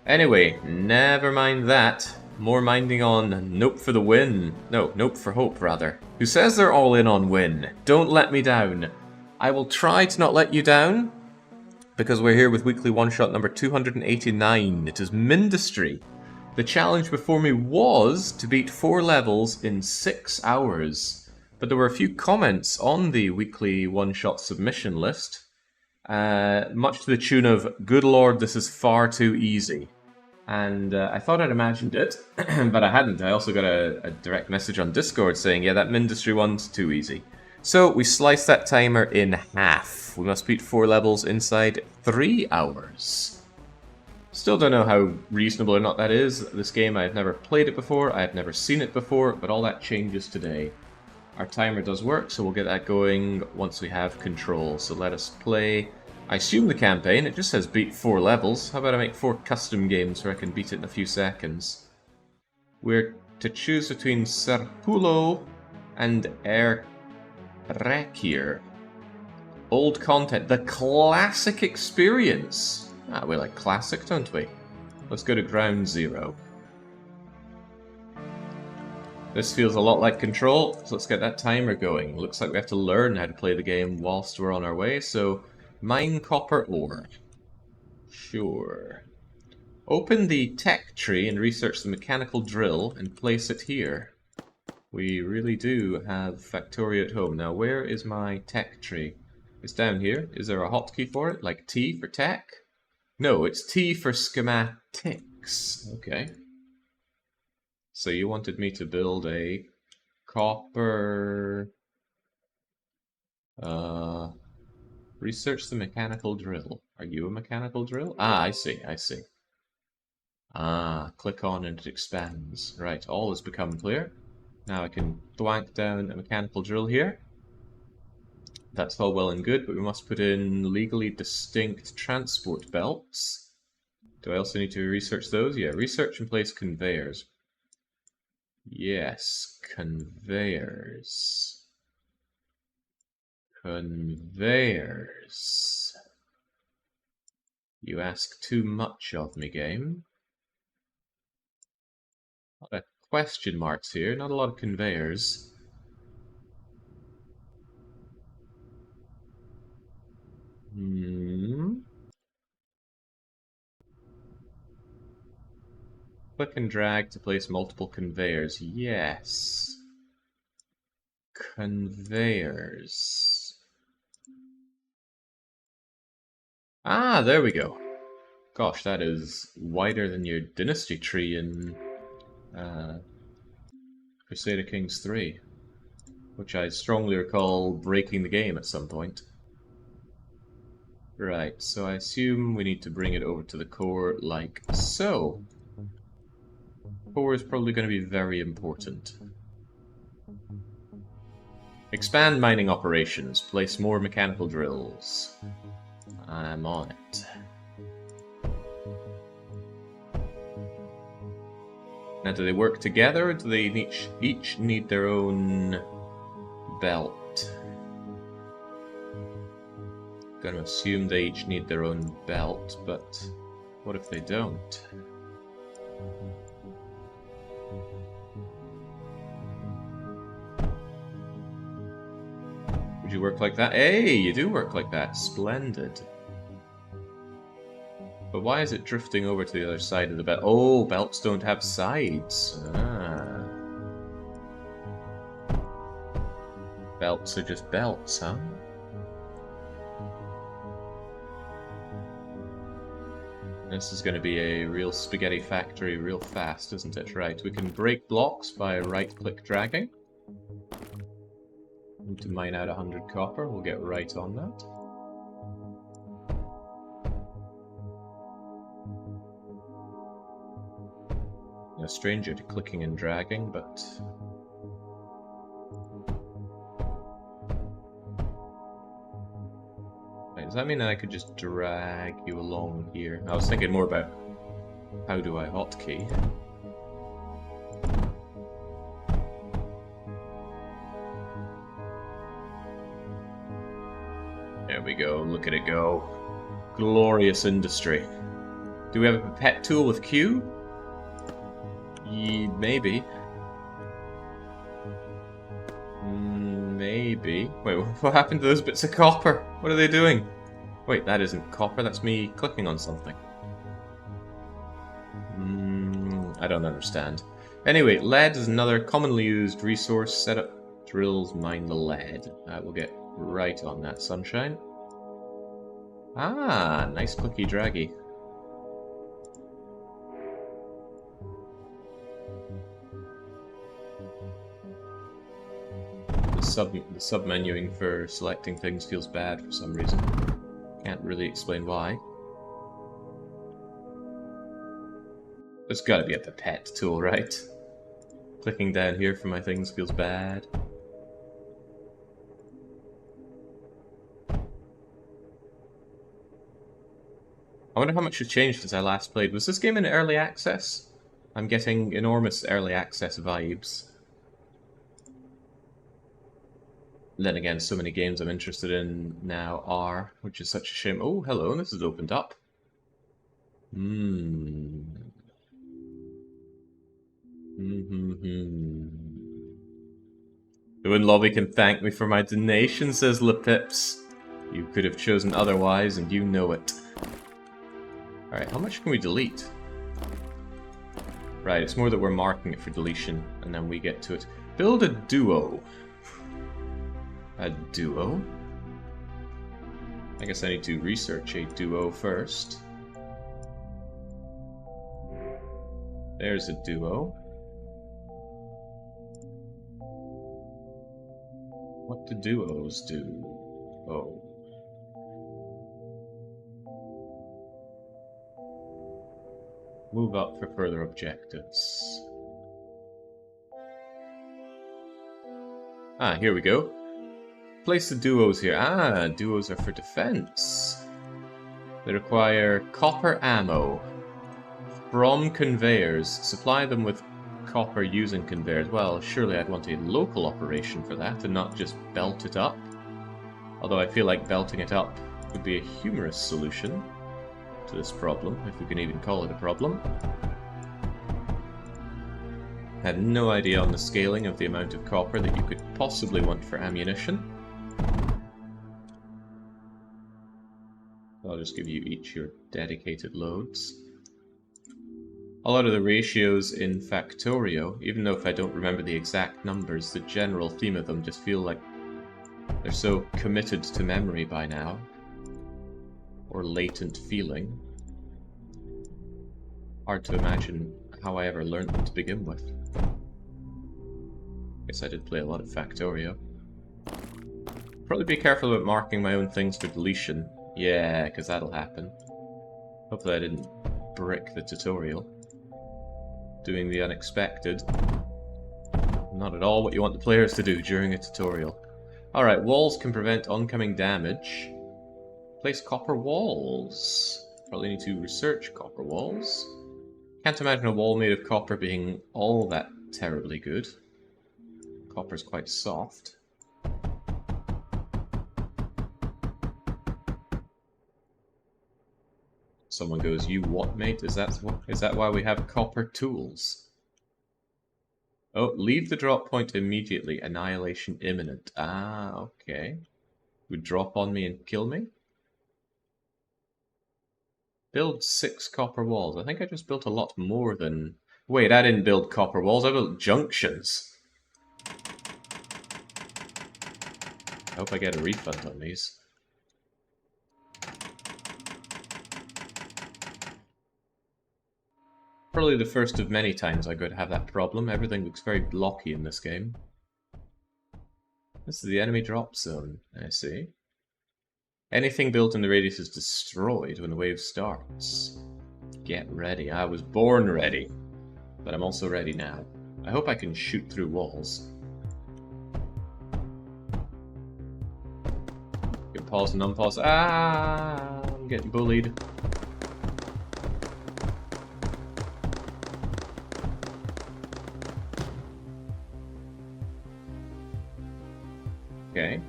Anyway, never mind that. More minding on Nope for the win. No, Nope for hope, rather. Who says they're all in on win? Don't let me down. I will try to not let you down, because we're here with weekly one-shot number 289. It is Mindustry. The challenge before me was to beat 4 levels in 6 hours. But there were a few comments on the weekly one-shot submission list, much to the tune of, "Good lord, this is far too easy." And I thought I'd imagined it, but I hadn't. I also got a direct message on Discord saying, yeah, that Mindustry one's too easy. So we sliced that timer in half. We must beat 4 levels inside 3 hours. Still don't know how reasonable or not that is. This game, I've never played it before, I've never seen it before, but all that changes today. Our timer does work, so we'll get that going once we have control. So let us play. I assume the campaign, it just says beat 4 levels. How about I make 4 custom games where I can beat it in a few seconds? We're to choose between Serpulo and Errekir. Old content, the classic experience. Ah, we like classic, don't we? Let's go to ground zero. This feels a lot like Control, so let's get that timer going. Looks like we have to learn how to play the game whilst we're on our way, so mine copper ore. Sure. Open the tech tree and research the mechanical drill and place it here. We really do have Factorio at home. Now, where is my tech tree? It's down here. Is there a hotkey for it? Like T for tech? No, it's T for schematics. Okay. So you wanted me to build a copper... research the mechanical drill. Are you a mechanical drill? Ah, I see, I see. Ah, click on and it expands. Right, all has become clear. Now I can thwank down a mechanical drill here. That's all well and good, but we must put in legally distinct transport belts. Do I also need to research those? Yeah, research and place conveyors. Yes, conveyors. Conveyors. You ask too much of me, game. A lot of question marks here, not a lot of conveyors. Click and drag to place multiple conveyors. Yes. Conveyors. Ah, there we go. Gosh, that is wider than your dynasty tree in Crusader Kings 3, which I strongly recall breaking the game at some point. Right, so I assume we need to bring it over to the core like so. Core is probably going to be very important. Expand mining operations. Place more mechanical drills. I'm on it. Now, do they work together, or do they each need their own belt? I'm going to assume they each need their own belt, but what if they don't? Would you work like that? Hey, you do work like that. Splendid. But why is it drifting over to the other side of the belt? Oh, belts don't have sides. Ah. Belts are just belts, huh? This is going to be a real spaghetti factory real fast, isn't it? Right, we can break blocks by right-click dragging. Need to mine out 100 copper, we'll get right on that. A stranger to clicking and dragging, but... Right, does that mean that I could just drag you along here? I was thinking more about how do I hotkey. There we go, look at it go. Glorious industry. Do we have a pet tool with Q? Maybe. Maybe. Wait, what happened to those bits of copper? What are they doing? Wait, that isn't copper, that's me clicking on something. I don't understand. Anyway, lead is another commonly used resource. Set up drills, mine the lead. We'll get right on that, sunshine. Ah, nice clicky draggy. The sub-menuing for selecting things feels bad for some reason. Can't really explain why. There's gotta be a pipette tool, right? Clicking down here for my things feels bad. I wonder how much has changed since I last played. Was this game in early access? I'm getting enormous early access vibes. Then again, so many games I'm interested in now are, which is such a shame. Oh, hello, this is opened up. The Win Lobby can thank me for my donation, says Lepips. You could have chosen otherwise, and you know it. Alright, how much can we delete? Right, it's more that we're marking it for deletion, and then we get to it. Build a duo. A duo? I guess I need to research a duo first. There's a duo. What do duos do? Oh. Move up for further objectives. Ah, here we go. Place the duos here. Ah, duos are for defense. They require copper ammo from conveyors. Supply them with copper using conveyors. Well, surely I'd want a local operation for that and not just belt it up. Although I feel like belting it up would be a humorous solution to this problem, if we can even call it a problem. Had no idea on the scaling of the amount of copper that you could possibly want for ammunition. I'll just give you each your dedicated loads. A lot of the ratios in Factorio, even though if I don't remember the exact numbers, the general theme of them just feel like they're so committed to memory by now. Or latent feeling. Hard to imagine how I ever learned them to begin with. Guess I did play a lot of Factorio. Probably be careful about marking my own things for deletion. Yeah, because that'll happen. Hopefully I didn't brick the tutorial. Doing the unexpected. Not at all what you want the players to do during a tutorial. Alright, walls can prevent oncoming damage. Place copper walls. Probably need to research copper walls. Can't imagine a wall made of copper being all that terribly good. Copper's quite soft. Someone goes, "You what, mate? Is that why we have copper tools?" Oh, leave the drop point immediately. Annihilation imminent. Ah, okay. Would drop on me and kill me? Build 6 copper walls. I think I just built a lot more than... Wait, I didn't build copper walls. I built junctions. I hope I get a refund on these. Probably the first of many times I'm going to have that problem. Everything looks very blocky in this game. This is the enemy drop zone, I see. Anything built in the radius is destroyed when the wave starts. Get ready. I was born ready. But I'm also ready now. I hope I can shoot through walls. Get pause and unpause. Ah! I'm getting bullied. Okay.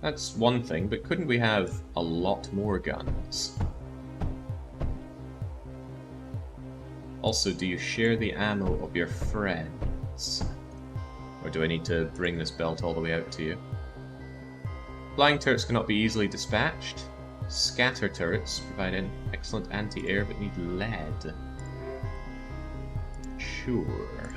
That's one thing, but couldn't we have a lot more guns? Also, do you share the ammo of your friends? Or do I need to bring this belt all the way out to you? Flying turrets cannot be easily dispatched. Scatter turrets provide an excellent anti-air but need lead. Sure.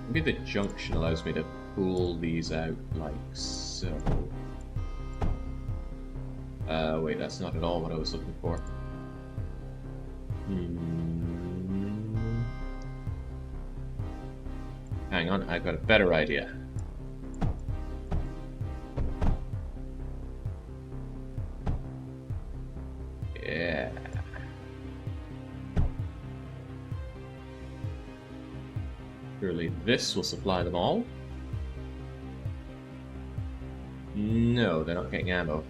Maybe the junction allows me to pull these out like so. Wait, that's not at all what I was looking for. Hang on, I've got a better idea. Yeah. Surely this will supply them all? No, they're not getting ammo.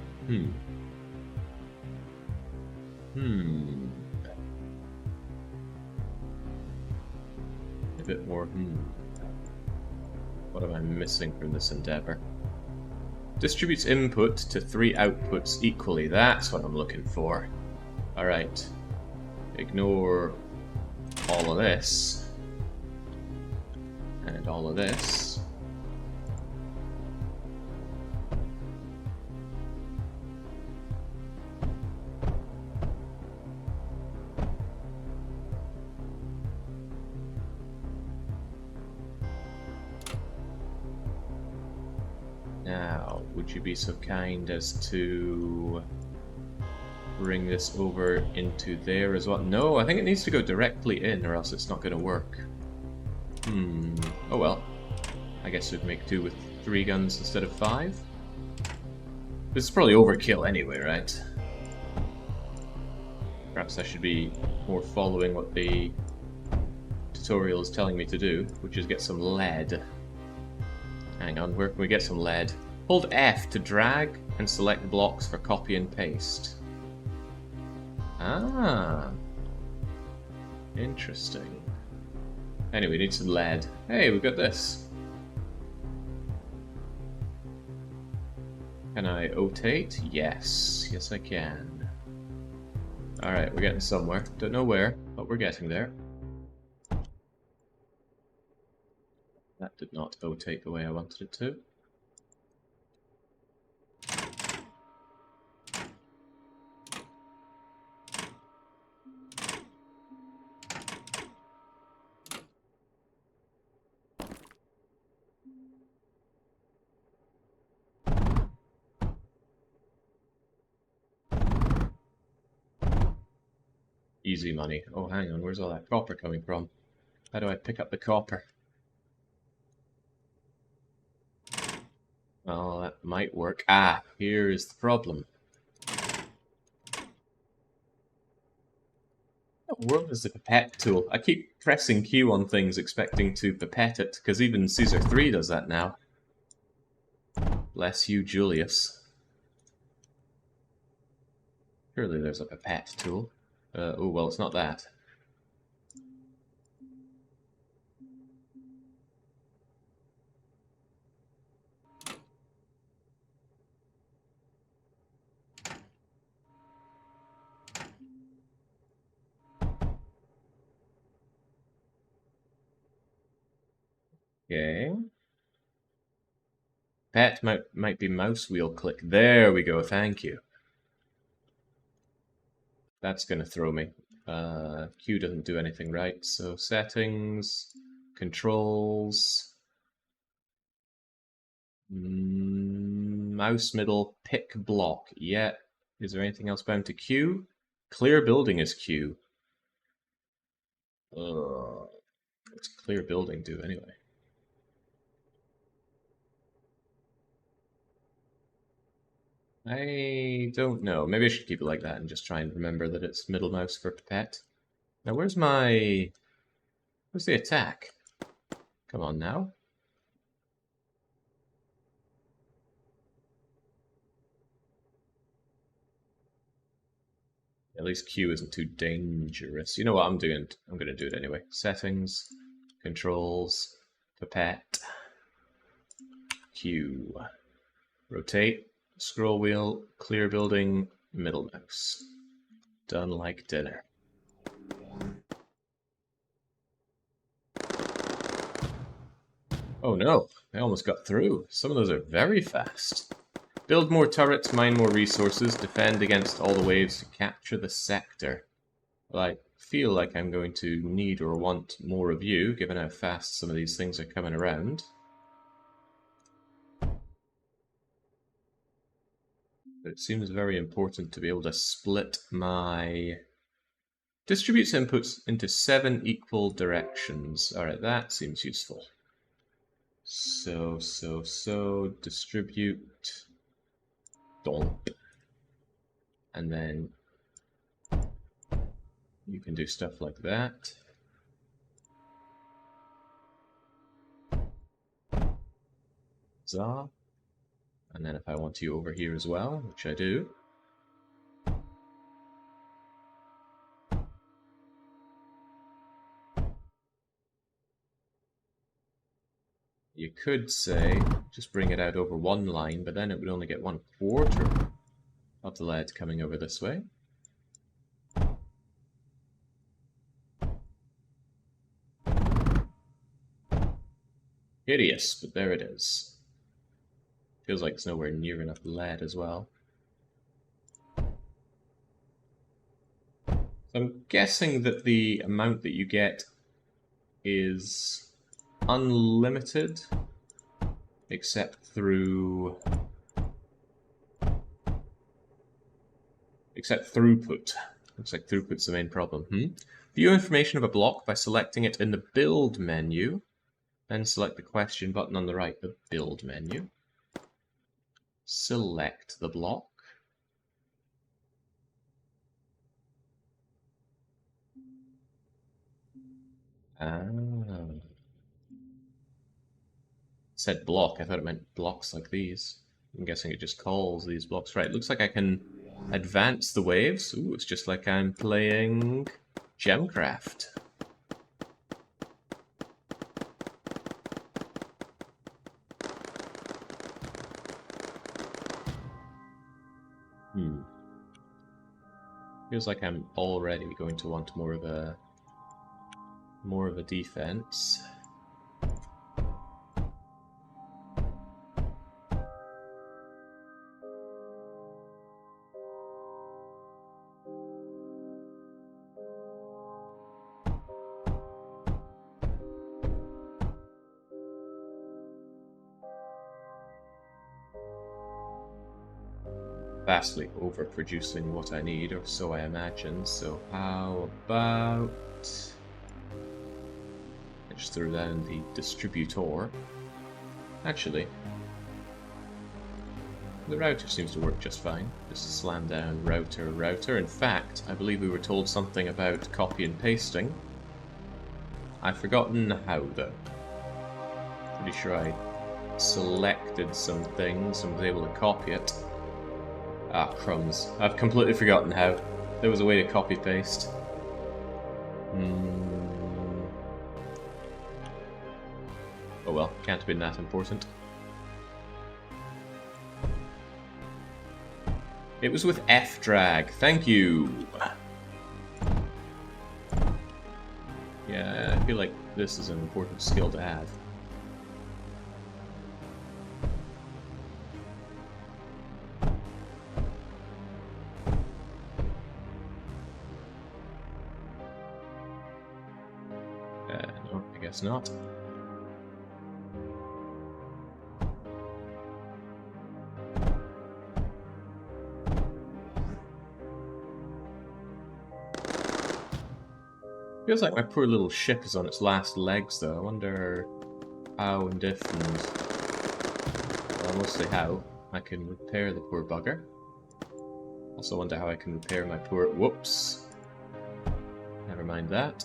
A bit more, What am I missing from this endeavor? Distributes input to 3 outputs equally. That's what I'm looking for. Alright. Ignore all of this. And all of this. Now, would you be so kind as to bring this over into there as well? No, I think it needs to go directly in or else it's not going to work. Oh well. I guess we'd make do with 3 guns instead of 5. This is probably overkill anyway, right? Perhaps I should be more following what the tutorial is telling me to do, which is get some lead. Hang on, where can we get some lead? Hold F to drag and select blocks for copy and paste. Ah. Interesting. Anyway, we need some lead. Hey, we've got this. Can I rotate? Yes. Yes, I can. Alright, we're getting somewhere. Don't know where, but we're getting there. That did not rotate the way I wanted it to. Easy money. Oh, hang on, where's all that copper coming from? How do I pick up the copper? Well, that might work. Ah, here is the problem. What world is the pipette tool? I keep pressing Q on things expecting to pipette it, because even Caesar 3 does that now. Bless you, Julius. Surely there's a pipette tool. Oh, well, it's not that. Okay. Pet might be mouse wheel click. There we go, thank you. That's gonna throw me. Q doesn't do anything right, so settings, controls, mouse middle, pick block. Yeah. Is there anything else bound to Q? Clear building is Q. What's clear building do anyway? I don't know. Maybe I should keep it like that and just try and remember that it's middle mouse for pipette. Now where's the attack? Come on now. At least Q isn't too dangerous. You know what I'm doing? I'm going to do it anyway. Settings, controls, pipette, Q, rotate. Scroll wheel, clear building, middle mouse. Done like dinner. Oh no, I almost got through. Some of those are very fast. Build more turrets, mine more resources, defend against all the waves to capture the sector. Well, I feel like I'm going to need or want more of you, given how fast some of these things are coming around. But it seems very important to be able to split my... Distributes inputs into 7 equal directions. Alright, that seems useful. So, distribute... Dump. And then you can do stuff like that. Za. And then if I want you over here as well, which I do, you could say, just bring it out over one line, but then it would only get 1/4 of the lead coming over this way. Hideous, but there it is. Feels like it's nowhere near enough lead as well. So I'm guessing that the amount that you get is unlimited, except through... Except throughput. Looks like throughput's the main problem. View information of a block by selecting it in the Build menu. Then select the question button on the right, the Build menu. Select the block. It said block, I thought it meant blocks like these. I'm guessing it just calls these blocks. Right, looks like I can advance the waves. Ooh, it's just like I'm playing Gemcraft. Feels like I'm already going to want more of a defense. Vastly overproducing what I need, or so I imagine. So how about... I just threw that in the distributor. Actually, the router seems to work just fine. Just slam down router. In fact, I believe we were told something about copy and pasting. I've forgotten how though. Pretty sure I selected some things and was able to copy it. Ah, crumbs. I've completely forgotten how. There was a way to copy-paste. Oh well, can't have been that important. It was with F-drag, thank you! Yeah, I feel like this is an important skill to have. No, I guess not. Feels like my poor little ship is on its last legs, though. I wonder how and if, and... well, mostly how I can repair the poor bugger. Also wonder how I can repair my poor... Whoops. Never mind that.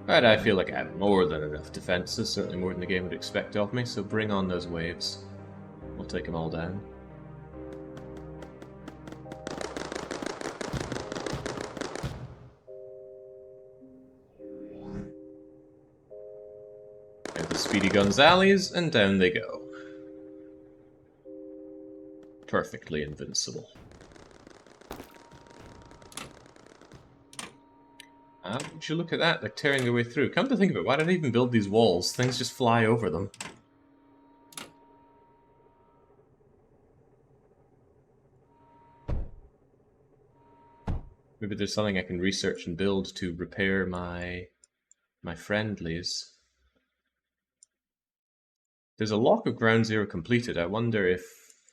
But I feel like I have more than enough defenses, certainly more than the game would expect of me, so bring on those waves. We'll take them all down. There's the Speedy Gonzales, and down they go. Perfectly invincible. Would you look at that? They're tearing their way through. Come to think of it, why did I even build these walls? Things just fly over them. Maybe there's something I can research and build to repair my friendlies. There's a lock of ground zero completed. I wonder if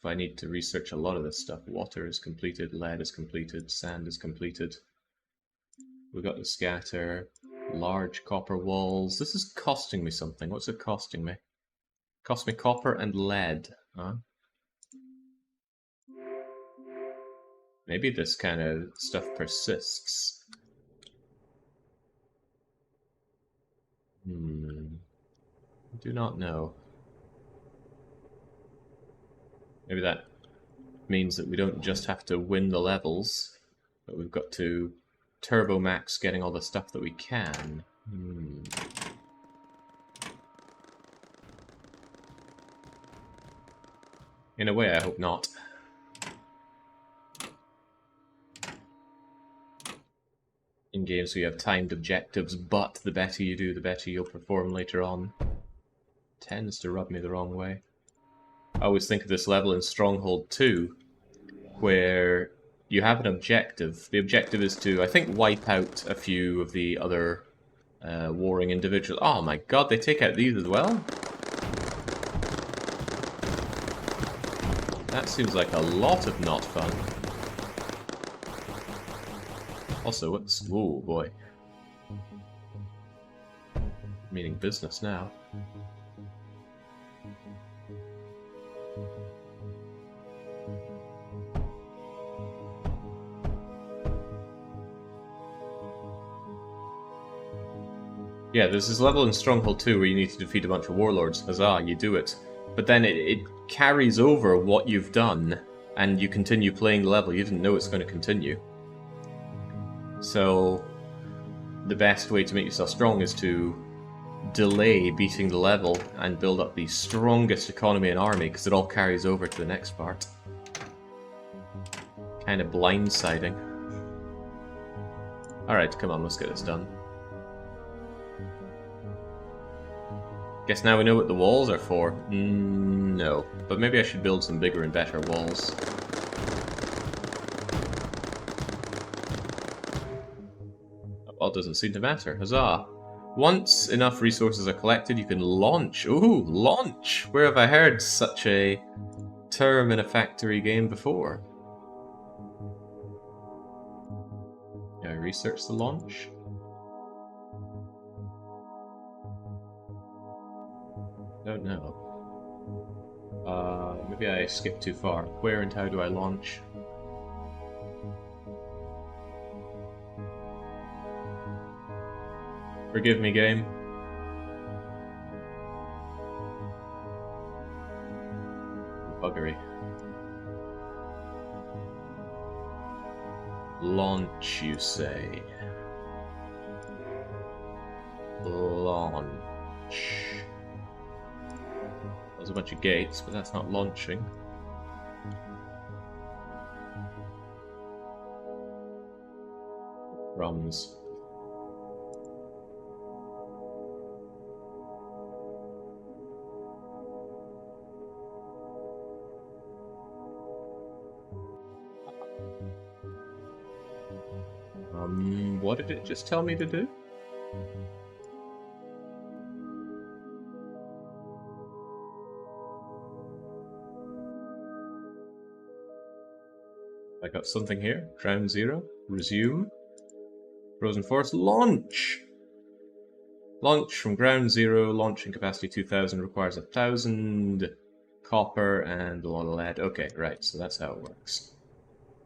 I need to research a lot of this stuff. Water is completed, lead is completed, sand is completed. We got the scatter, large copper walls. This is costing me something. What's it costing me? Cost me copper and lead. Huh? Maybe this kind of stuff persists. I do not know. Maybe that means that we don't just have to win the levels, but we've got to turbo max getting all the stuff that we can. In a way, I hope not. In games we have timed objectives, but the better you do, the better you'll perform later on. Tends to rub me the wrong way. I always think of this level in Stronghold 2, where you have an objective. The objective is to, I think, wipe out a few of the other warring individuals. Oh my god, they take out these as well? That seems like a lot of not fun. Also, what's... oh boy. Meaning business now. Yeah, there's this level in Stronghold 2 where you need to defeat a bunch of warlords. Huzzah, you do it. But then it carries over what you've done, and you continue playing the level. You didn't know it's going to continue. So, the best way to make yourself strong is to delay beating the level and build up the strongest economy and army, because it all carries over to the next part. Kind of blindsiding. Alright, come on, let's get this done. Guess now we know what the walls are for. No. But maybe I should build some bigger and better walls. Well, it doesn't seem to matter. Huzzah. Once enough resources are collected, you can launch. Ooh, launch! Where have I heard such a term in a factory game before? Yeah, I research the launch. Don't know. Maybe I skipped too far. Where and how do I launch? Forgive me, game. Buggery. Launch, you say? Launch. There's a bunch of gates, but that's not launching. Crumbs. What did it just tell me to do? I got something here. Ground zero. Resume. Frozen Forest. Launch! Launch from ground zero. Launching capacity 2000 requires 1000 copper and a lot of lead. Okay, right, so that's how it works.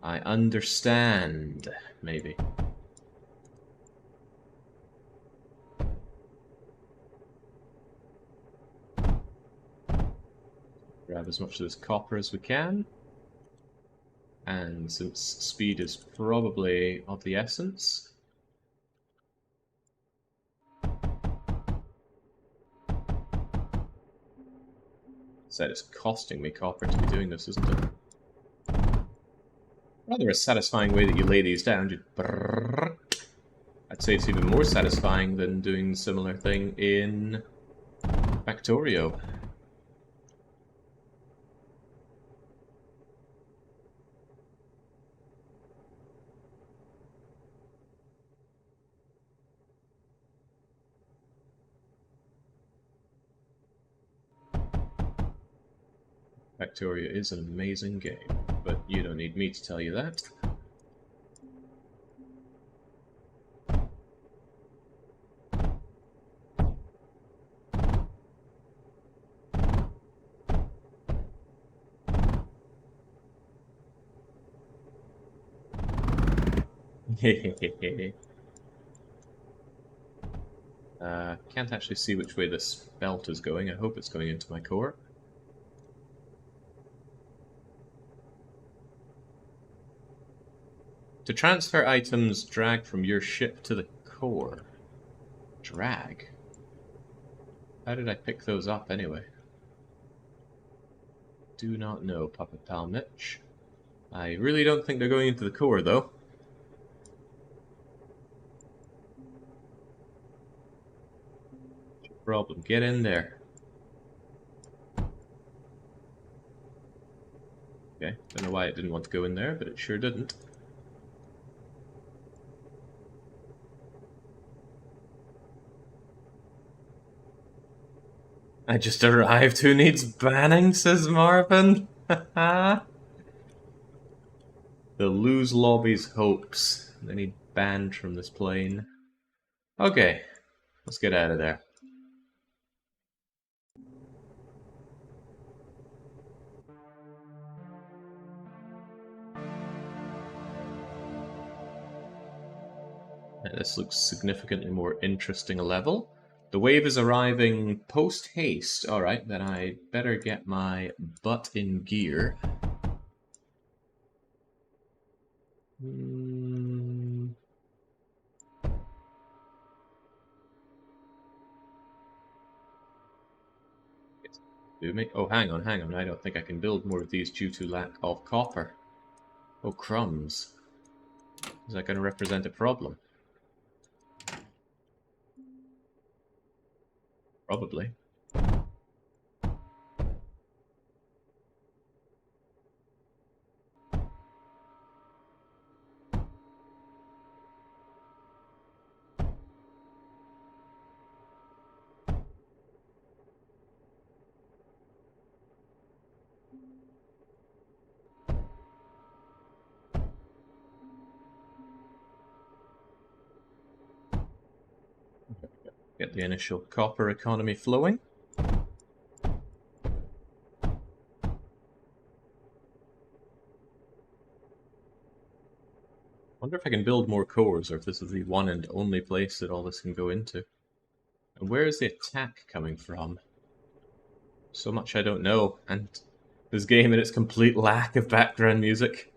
I understand. Maybe. Grab as much of this copper as we can. And since speed is probably of the essence, said it's costing me copper to be doing this, isn't it? Rather a satisfying way that you lay these down. Just brrrr. I'd say it's even more satisfying than doing a similar thing in Factorio. Factorio is an amazing game, but you don't need me to tell you that. Can't actually see which way this belt is going. I hope it's going into my core. To transfer items, drag from your ship to the core. Drag? How did I pick those up anyway? Do not know, Papa Pal Mitch. I really don't think they're going into the core, though. Problem. Get in there. Okay, don't know why it didn't want to go in there, but it sure didn't. I just arrived. Who needs banning, says Marvin. The lose lobby's hopes. They need banned from this plane. Okay, let's get out of there. This looks significantly more interesting a level. The wave is arriving post-haste. Alright, then I better get my butt in gear. Oh, hang on. I don't think I can build more of these due to lack of copper. Oh, crumbs. Is that going to represent a problem? Probably. Get the initial copper economy flowing. Wonder if I can build more cores, or if this is the one and only place that all this can go into. And where is the attack coming from? So much I don't know, and this game and its complete lack of background music,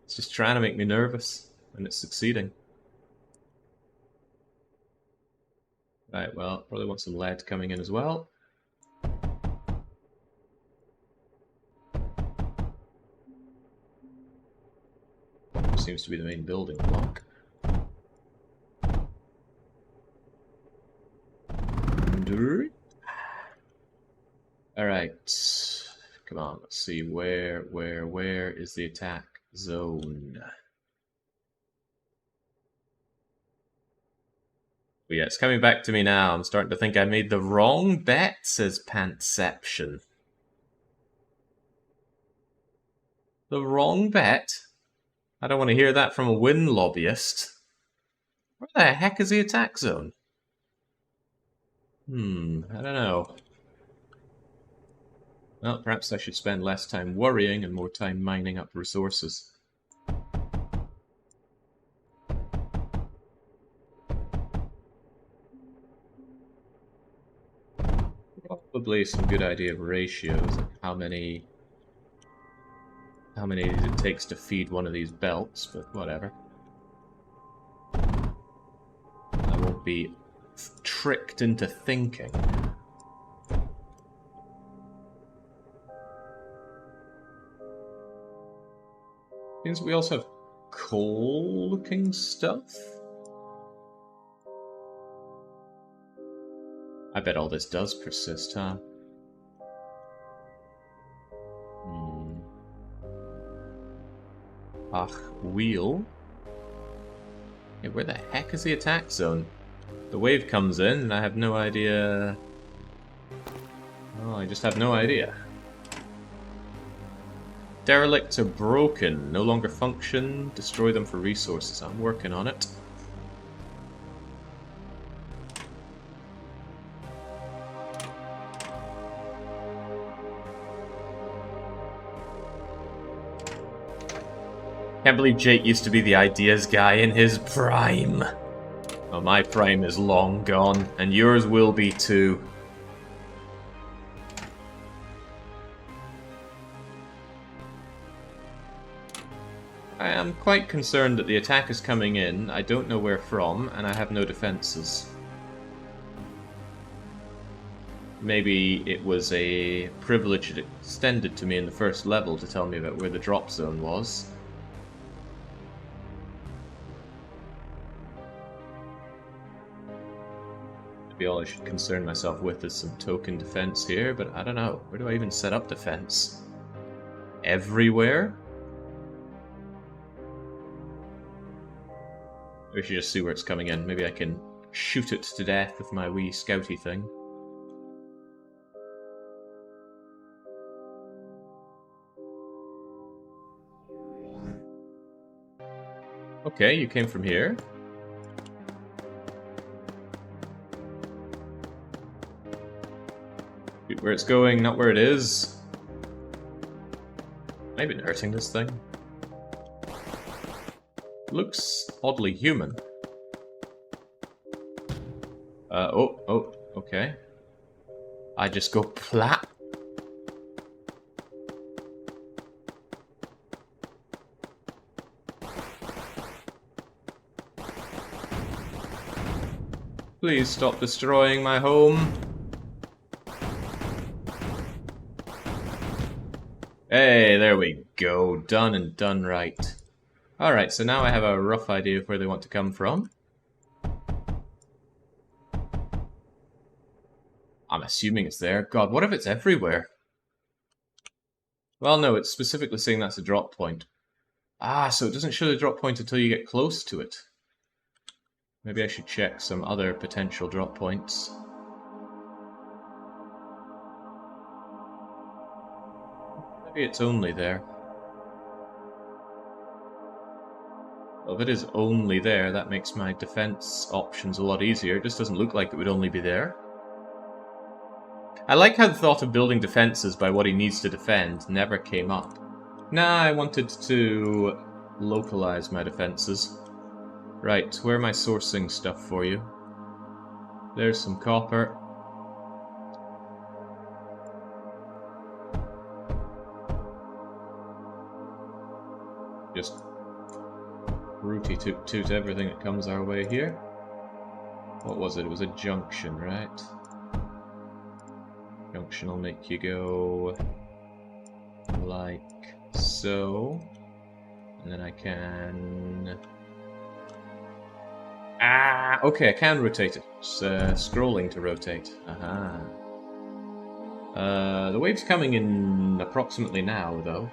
it's just trying to make me nervous, and it's succeeding. Right, well, probably want some lead coming in as well. Seems to be the main building block. Alright. Come on, let's see. Where is the attack zone? But yeah, it's coming back to me now. I'm starting to think I made the wrong bet, says Pantception. The wrong bet? I don't want to hear that from a win lobbyist. Where the heck is the attack zone? I don't know. Well, perhaps I should spend less time worrying and more time mining up resources. Probably some good idea of ratios, like how many it takes to feed one of these belts, but whatever. I won't be tricked into thinking. Means we also have coal-looking stuff? I bet all this does persist, huh? Ach, wheel? Yeah, where the heck is the attack zone? The wave comes in and I have no idea... Oh, I just have no idea. Derelicts are broken, no longer function, destroy them for resources. I'm working on it. Can't believe Jake used to be the ideas guy in his prime. Well, my prime is long gone, and yours will be too. I am quite concerned that the attack is coming in, I don't know where from, and I have no defences. Maybe it was a privilege extended to me in the first level to tell me about where the drop zone was. Maybe all I should concern myself with is some token defense here, but I don't know. Where do I even set up defense? Everywhere? We should just see where it's coming in. Maybe I can shoot it to death with my wee scouty thing. Okay, you came from here. Shoot where it's going, not where it is. I've been hurting this thing. Looks oddly human. Oh, okay. I just go plat. Please stop destroying my home. Hey, there we go. Done and done right. Alright, so now I have a rough idea of where they want to come from. I'm assuming it's there. God, what if it's everywhere? Well, no, it's specifically saying that's a drop point. Ah, so it doesn't show the drop point until you get close to it. Maybe I should check some other potential drop points. Maybe it's only there. Well, if it is only there, that makes my defense options a lot easier. It just doesn't look like it would only be there. I like how the thought of building defenses by what he needs to defend never came up. Nah, I wanted to localize my defenses. Right, where am I sourcing stuff for you? There's some copper. Just rooty toot everything that comes our way here. What was it? It was a junction, right? Junction will make you go like so. And then I can... Ah, okay, I can rotate it. It's scrolling to rotate. Aha. The wave's coming in approximately now, though.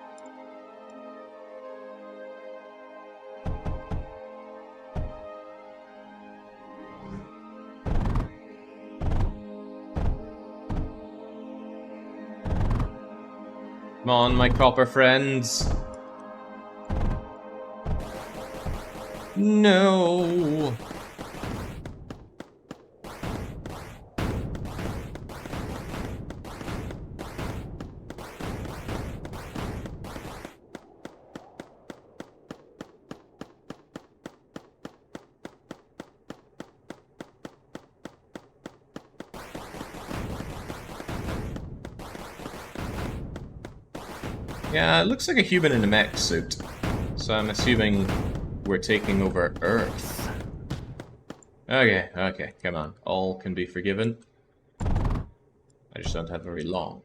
Come on, my copper friends. No. Yeah, it looks like a human in a mech suit. So I'm assuming we're taking over Earth. Okay, come on. All can be forgiven. I just don't have very long.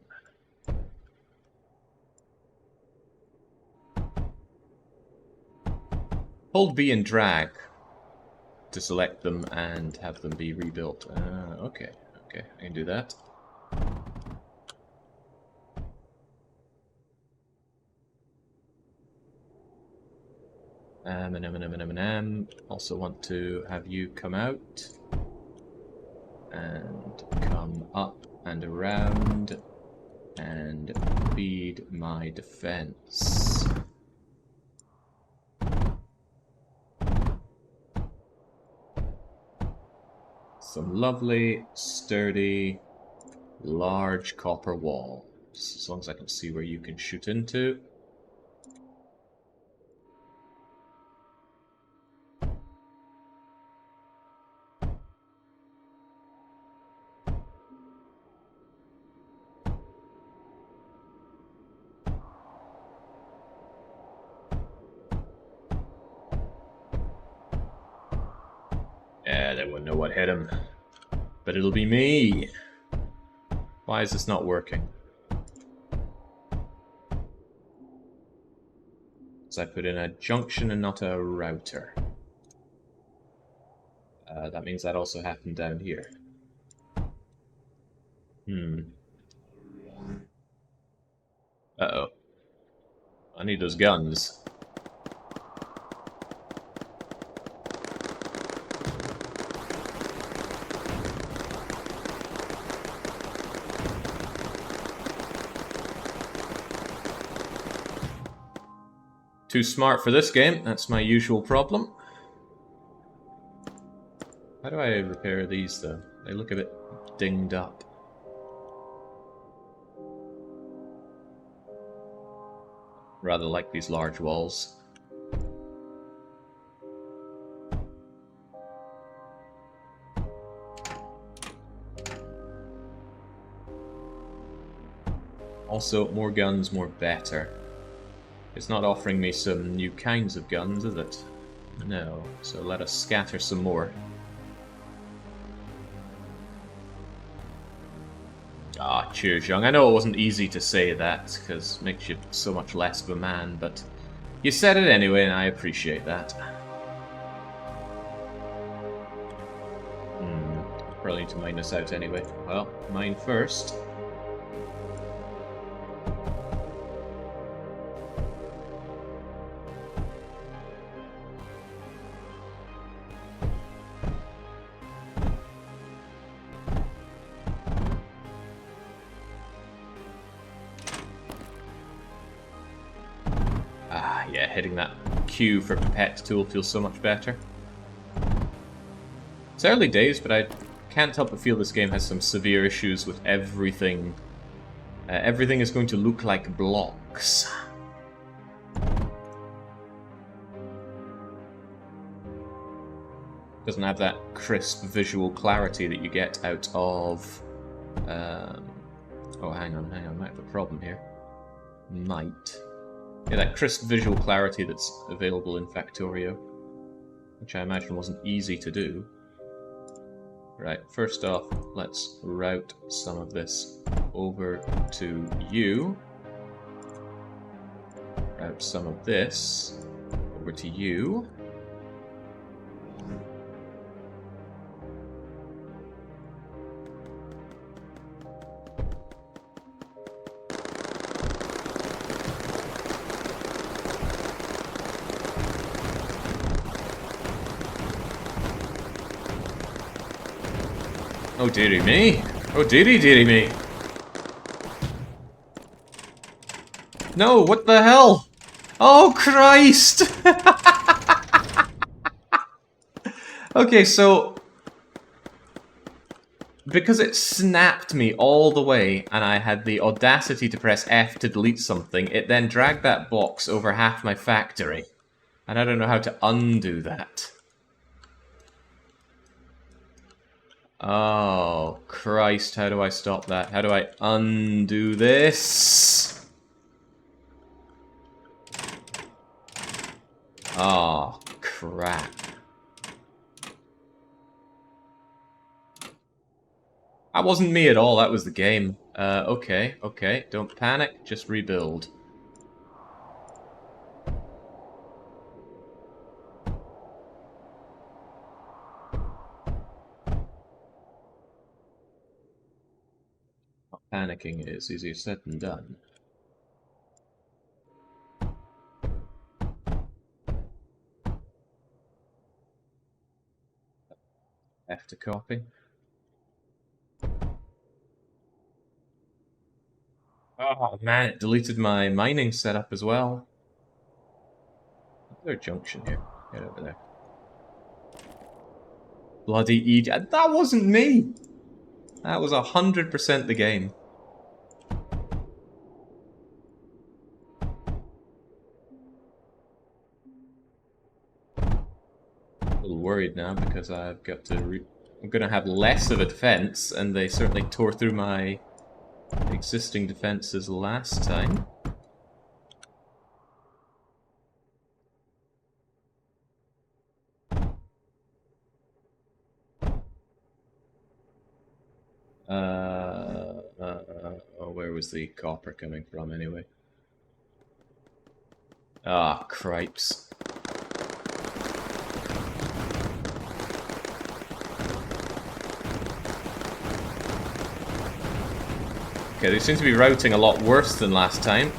Hold B and drag to select them and have them be rebuilt. Okay, I can do that. Also want to have you come out and come up and around and feed my defense. Some lovely, sturdy, large copper walls. As long as I can see where you can shoot into. Yeah, they wouldn't know what hit him. But it'll be me. Why is this not working? So I put in a junction and not a router. That means that also happened down here. Uh-oh. I need those guns. Too smart for this game, that's my usual problem. How do I repair these though? They look a bit dinged up. Rather like these large walls. Also, more guns, more better. It's not offering me some new kinds of guns, is it? No. So let us scatter some more. Ah, cheers, young. I know it wasn't easy to say that, because it makes you so much less of a man, but you said it anyway, and I appreciate that. Probably need to mine this out anyway. Well, mine first. Yeah, hitting that Q for Pipette tool feels so much better. It's early days, but I can't help but feel this game has some severe issues with everything. Everything is going to look like blocks. Doesn't have that crisp visual clarity that you get out of... oh, hang on, I might have a problem here. Might. Yeah, that crisp visual clarity that's available in Factorio, which I imagine wasn't easy to do. Right, first off, let's route some of this over to you. Route some of this over to you. Oh dearie me! Oh dearie me! No, what the hell? Oh Christ! Okay, so... because it snapped me all the way, and I had the audacity to press F to delete something, it then dragged that box over half my factory. And I don't know how to undo that. Oh, Christ, how do I stop that? How do I undo this? Oh, crap. That wasn't me at all, that was the game. Okay, don't panic, just rebuild. Panicking is easier said than done. Have to copy. Oh man, it deleted my mining setup as well. Is there a junction here? Get over there. Bloody idiot. That wasn't me! That was 100% the game. A little worried now because I've got to I'm gonna have less of a defense, and they certainly tore through my existing defenses last time. Where was the copper coming from anyway? Ah, cripes. Okay, they seem to be routing a lot worse than last time.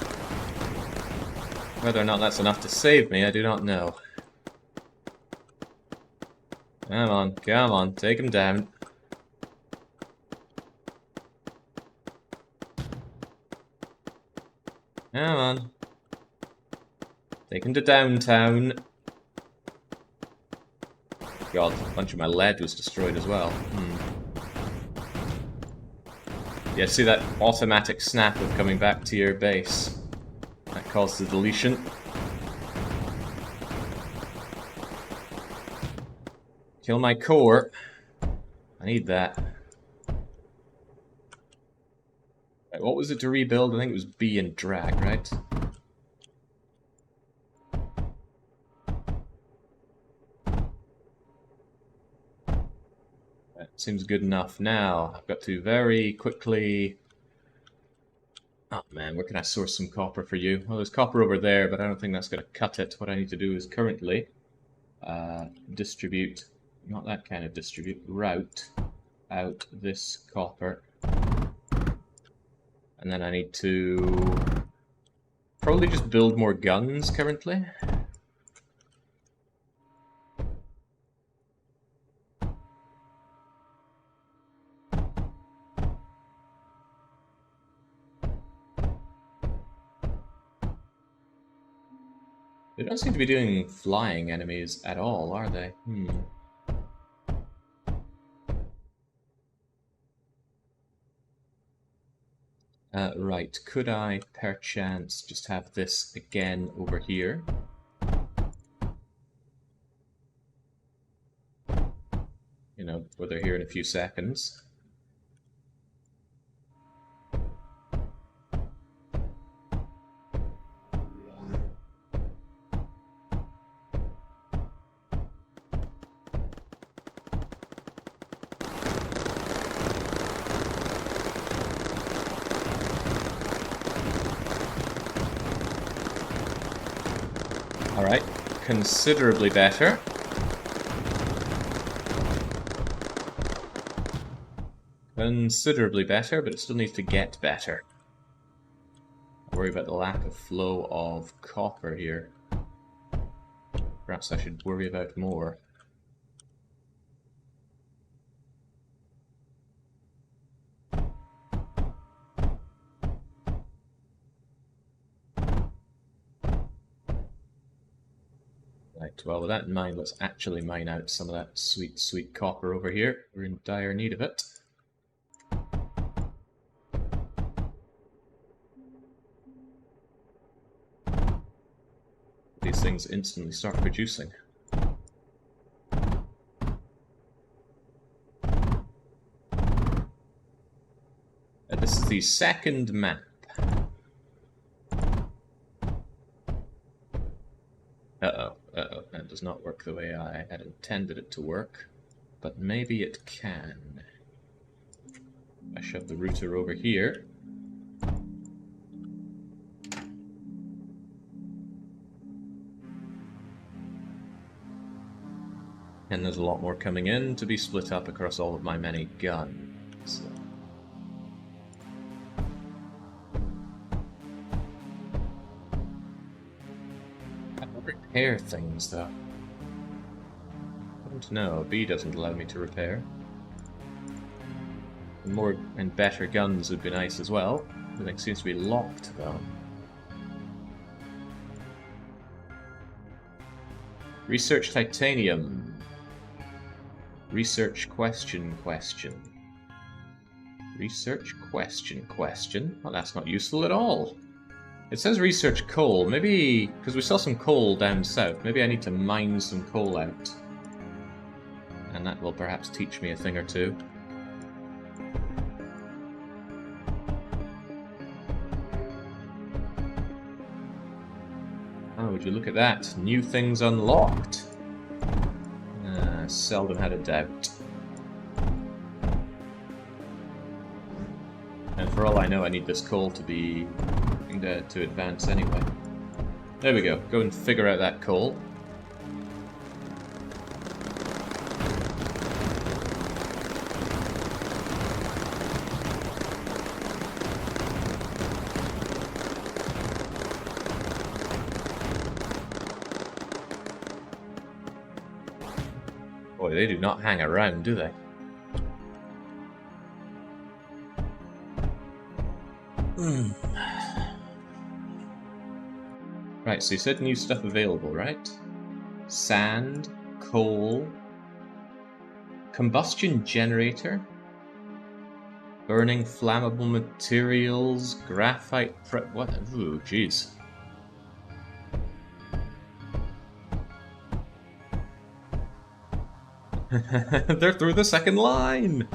Whether or not that's enough to save me, I do not know. Come on, take him down. Come on. Take him to downtown. God, a bunch of my lead was destroyed as well. Yeah, see that automatic snap of coming back to your base? That caused the deletion. Kill my core. I need that. Right, what was it to rebuild? I think it was B and drag, right? That seems good enough. Now, I've got to very quickly... Oh man, where can I source some copper for you? Well, there's copper over there, but I don't think that's going to cut it. What I need to do is currently distribute, not that kind of distribute, route out this copper. And then I need to probably just build more guns currently. They don't seem to be doing flying enemies at all, are they? Right, could I perchance just have this again over here? You know, where they're here in a few seconds. Alright, considerably better. Considerably better, but it still needs to get better. I worry about the lack of flow of copper here. Perhaps I should worry about more. Right, well, with that in mind, let's actually mine out some of that sweet, sweet copper over here. We're in dire need of it. These things instantly start producing. This is the second map. That does not work the way I had intended it to work, but maybe it can. I shove the router over here. And there's a lot more coming in to be split up across all of my many guns. repair things, though? I don't know. B doesn't allow me to repair. More and better guns would be nice as well. Everything seems to be locked, though. Research titanium. Research question. Research question. Well, that's not useful at all. It says research coal. Maybe, because we saw some coal down south, maybe I need to mine some coal out. And that will perhaps teach me a thing or two. Oh, would you look at that? New things unlocked. Seldom had a doubt. And for all I know, I need this coal to be to advance anyway. There we go. Go and figure out that coal. Boy, they do not hang around, do they? Right, so you said new stuff available, right? Sand, coal, combustion generator, burning flammable materials, graphite what? Ooh, jeez. They're through the second line!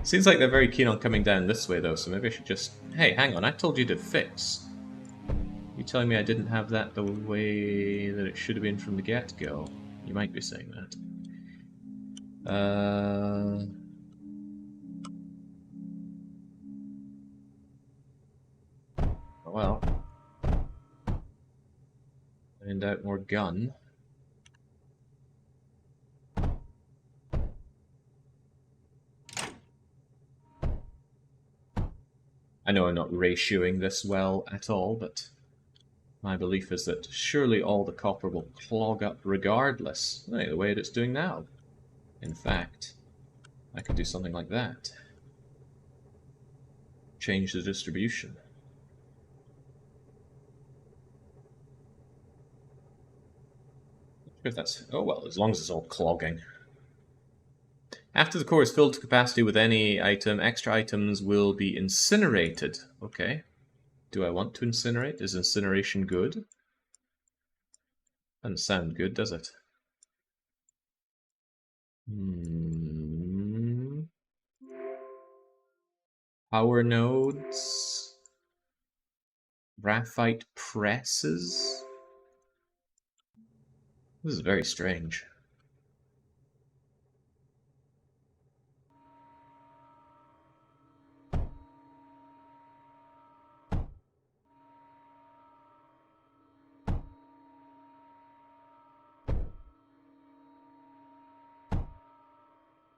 Seems like they're very keen on coming down this way, though, so maybe I should just... Hey, hang on, I told you to fix. You telling me I didn't have that the way that it should have been from the get-go? You might be saying that. Well. Find out more gun. I know I'm not ratioing this well at all, but my belief is that surely all the copper will clog up regardless, the way it's doing now. In fact, I could do something like that. Change the distribution. Not sure if that's... Oh well, as long as it's all clogging. After the core is filled to capacity with any item, extra items will be incinerated. Okay. Do I want to incinerate? Is incineration good? Doesn't sound good, does it? Power nodes. Graphite presses. This is very strange.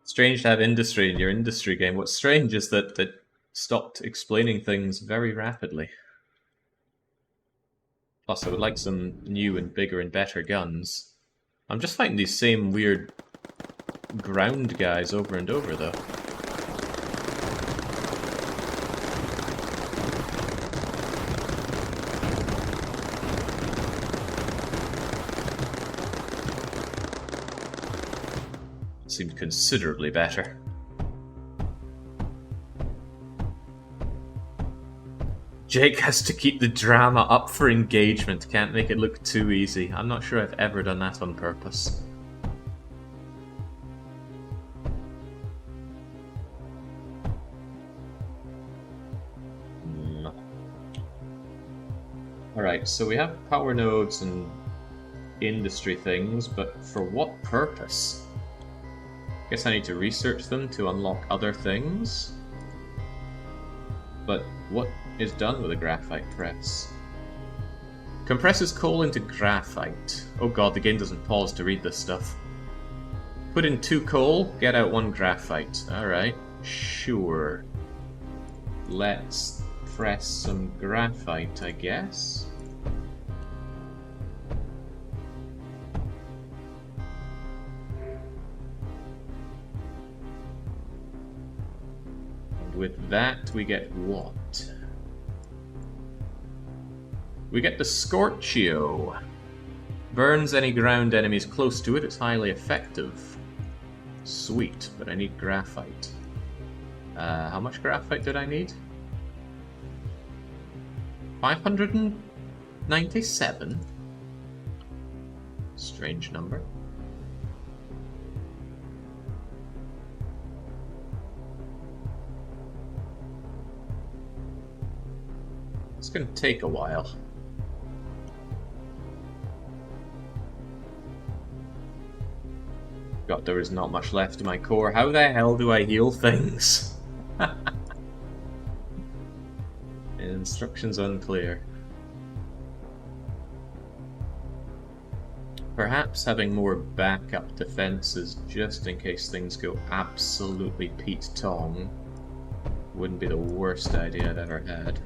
Strange to have industry in your industry game. What's strange is that it stopped explaining things very rapidly. Plus, I would like some new and bigger and better guns. I'm just fighting these same weird ground guys over and over, though. Seemed considerably better. Jake has to keep the drama up for engagement, can't make it look too easy. I'm not sure I've ever done that on purpose. Alright, so we have power nodes and industry things, but for what purpose? Guess I need to research them to unlock other things. But what is done with a graphite press? Compresses coal into graphite. Oh god, the game doesn't pause to read this stuff. Put in 2 coal, get out 1 graphite. Alright, sure. Let's press some graphite, I guess. with that, we get what? We get the Scorchio. Burns any ground enemies close to it. It's highly effective. Sweet, but I need graphite. How much graphite did I need? 597? Strange number. It's gonna take a while. God, there is not much left in my core. How the hell do I heal things? Instructions unclear. Perhaps having more backup defenses just in case things go absolutely Pete Tong wouldn't be the worst idea I've ever had.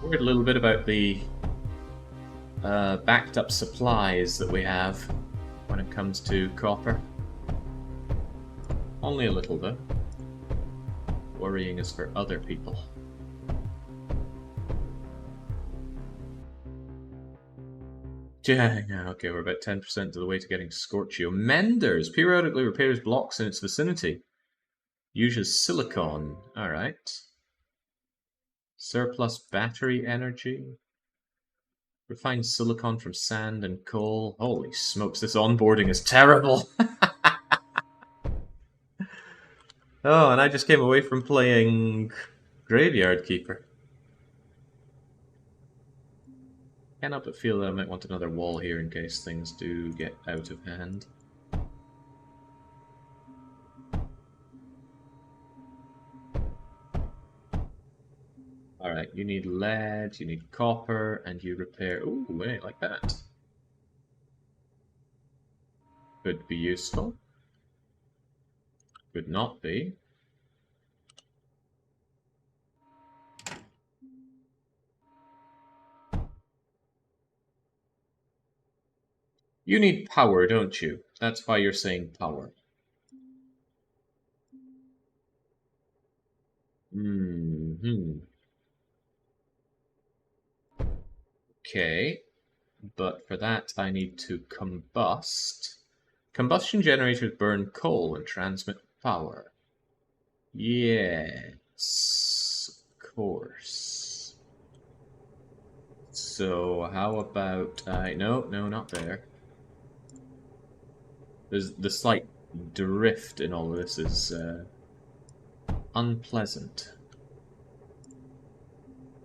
Worried a little bit about the backed up supplies that we have when it comes to copper. Only a little though. Worrying is for other people. Yeah, okay, we're about 10% of the way to getting Scorchio. Menders periodically repairs blocks in its vicinity. Uses silicon. Alright. Surplus battery energy. Refined silicon from sand and coal. Holy smokes, this onboarding is terrible! Oh, and I just came away from playing Graveyard Keeper. Can't help but feel that I might want another wall here in case things do get out of hand. Alright, you need lead, you need copper, and you repair... Ooh, wait, like that. Could be useful. Could not be. You need power, don't you? That's why you're saying power. Okay, but for that I need to combust. Combustion generators burn coal and transmit power. Yes, of course. So how about no, not there. There's the slight drift in all of this is unpleasant.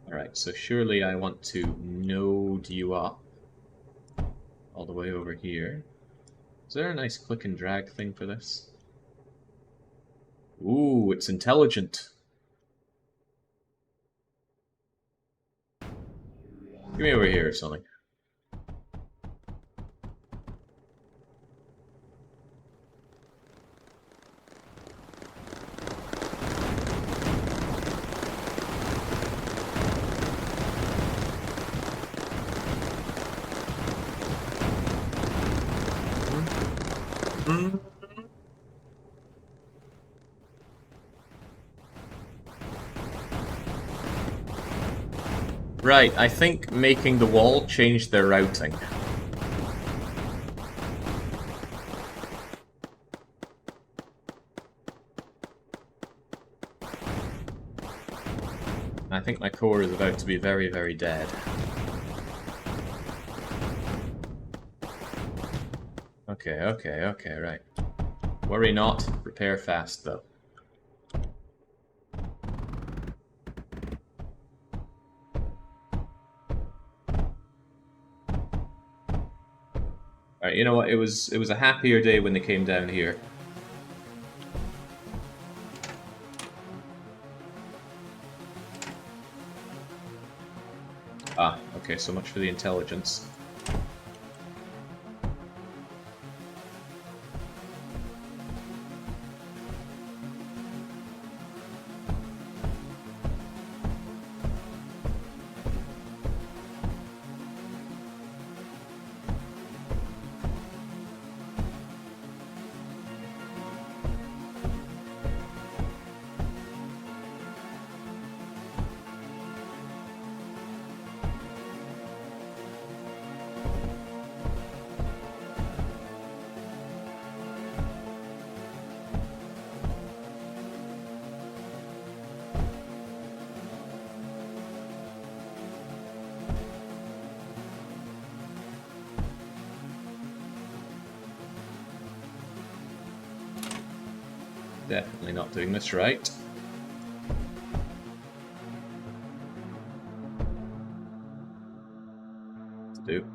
Alright, so surely I want to node you up all the way over here. Is there a nice click and drag thing for this? Ooh, it's intelligent. Give me over here or something. Right, I think making the wall changed their routing. I think my core is about to be very, very dead. Okay, right. Worry not, repair fast though. Alright, you know what, it was a happier day when they came down here. Okay, so much for the intelligence. Definitely not doing this right. Do.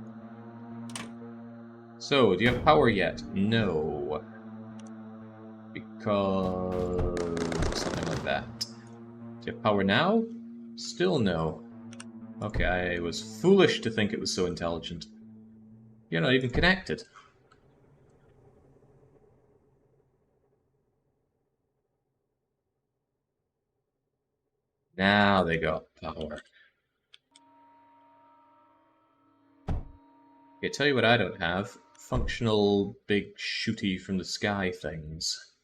So, do you have power yet? No. Because... something like that. Do you have power now? Still no. Okay, I was foolish to think it was so intelligent. You're not even connected. Now they got power. Okay, tell you what I don't have. Functional, big, shooty from the sky things.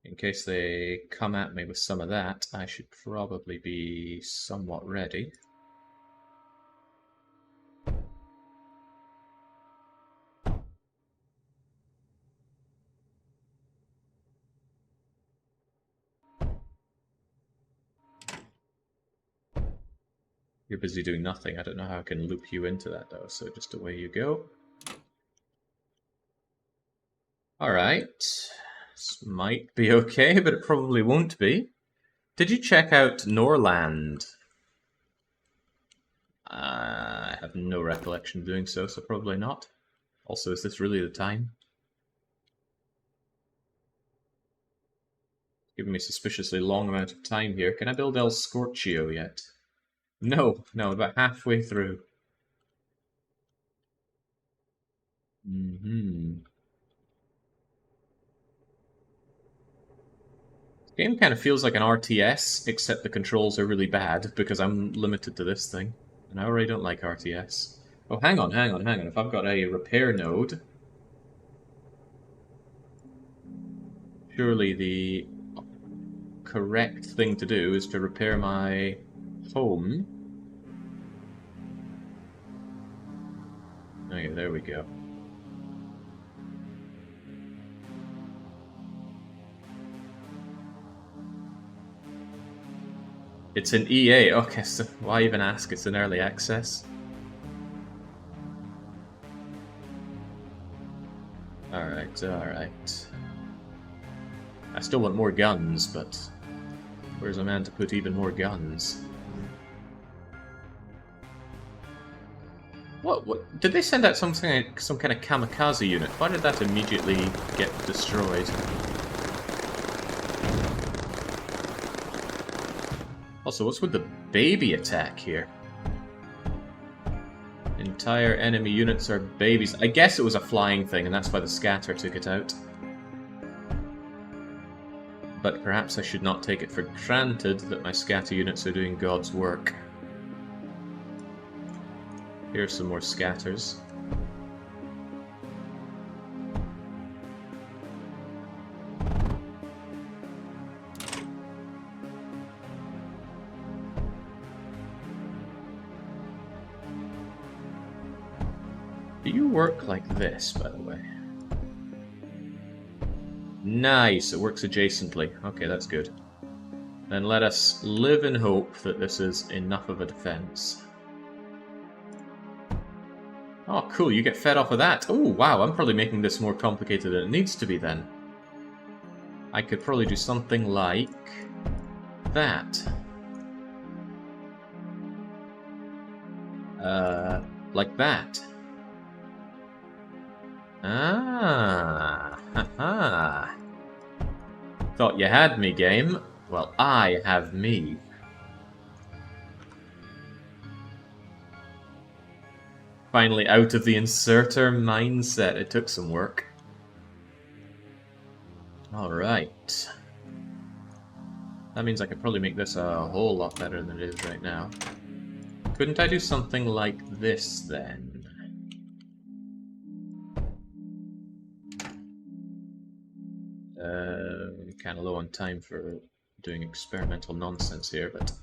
In case they come at me with some of that, I should probably be somewhat ready. You're busy doing nothing. I don't know how I can loop you into that, though, so just away you go. Alright. This might be okay, but it probably won't be. Did you check out Norland? I have no recollection of doing so, so probably not. Also, is this really the time? Giving me a suspiciously long amount of time here. Can I build El Scorchio yet? No, about halfway through. This game kind of feels like an RTS, except the controls are really bad because I'm limited to this thing. And I already don't like RTS. Oh, hang on. If I've got a repair node, surely the correct thing to do is to repair my home. Okay, there we go. It's an EA. Okay, so why even ask? It's in early access. Alright. I still want more guns, but where's a man to put even more guns? What? Did they send out some kind of kamikaze unit? Why did that immediately get destroyed? Also, what's with the baby attack here? Entire enemy units are babies. I guess it was a flying thing, and that's why the scatter took it out. But perhaps I should not take it for granted that my scatter units are doing God's work. Here's some more scatters. Do you work like this, by the way? Nice, it works adjacently. Okay, that's good. Then let us live in hope that this is enough of a defense. Oh, cool, you get fed off of that. Oh, wow, I'm probably making this more complicated than it needs to be then. I could probably do something like that. Like that. Ah, haha. Thought you had me, game. Well, I have me. Finally out of the inserter mindset. It took some work. Alright. That means I could probably make this a whole lot better than it is right now. Couldn't I do something like this, then? Kind of low on time for doing experimental nonsense here, but...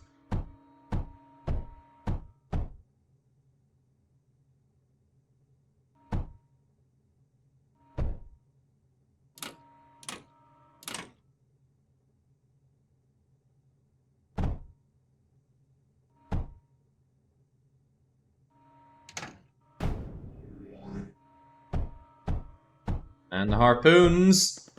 And the harpoons!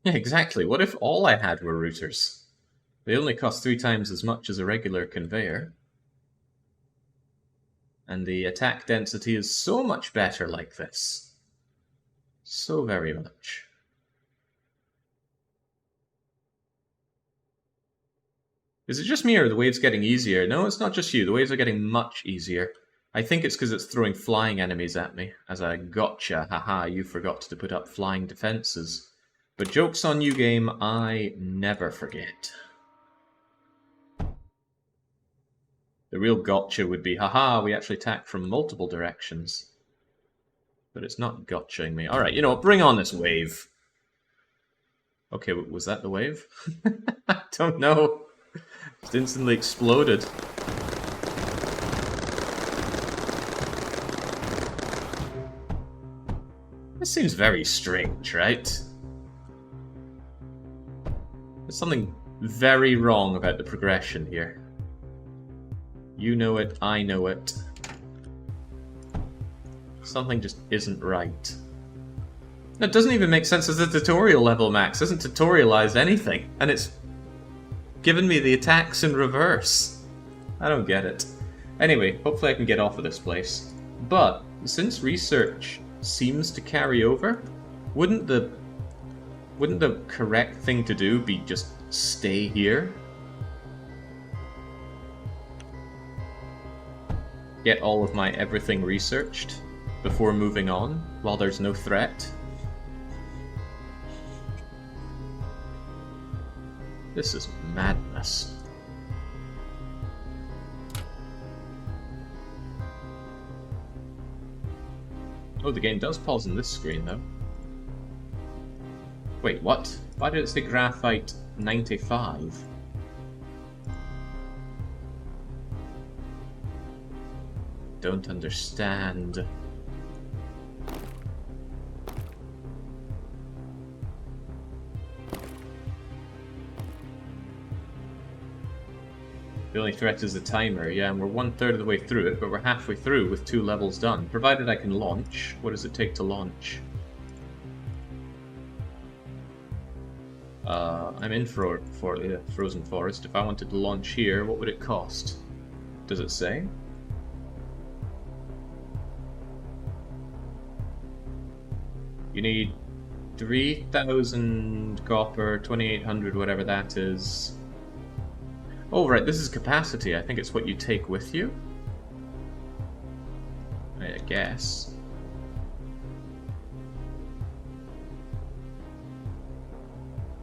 Yeah, exactly. What if all I had were routers? They only cost 3 times as much as a regular conveyor. And the attack density is so much better like this. So very much. Is it just me or are the waves getting easier? No, it's not just you. The waves are getting much easier. I think it's because it's throwing flying enemies at me. As a gotcha, haha, you forgot to put up flying defenses. But joke's on you, game, I never forget. The real gotcha would be, haha, we actually attack from multiple directions. But it's not gotchaing me. Alright, you know what, bring on this wave. Okay, was that the wave? I don't know. Just instantly exploded. This seems very strange, right? There's something very wrong about the progression here. You know it, I know it. Something just isn't right. It doesn't even make sense as a tutorial level, Max. It hasn't tutorialized anything. And it's given me the attacks in reverse. I don't get it. Anyway, hopefully I can get off of this place. But, since research seems to carry over, wouldn't the correct thing to do be just stay here? Get all of my everything researched before moving on, while there's no threat? This is madness. Oh, the game does pause on this screen, though. Wait, what? Why did it say graphite 95? Don't understand. The only threat is the timer, yeah, and we're 1/3 of the way through it, but we're halfway through with 2 levels done. Provided I can launch. What does it take to launch? I'm in for the Frozen Forest. If I wanted to launch here, what would it cost? Does it say? You need 3,000 copper, 2,800, whatever that is. Oh, right, this is capacity. I think it's what you take with you. I guess.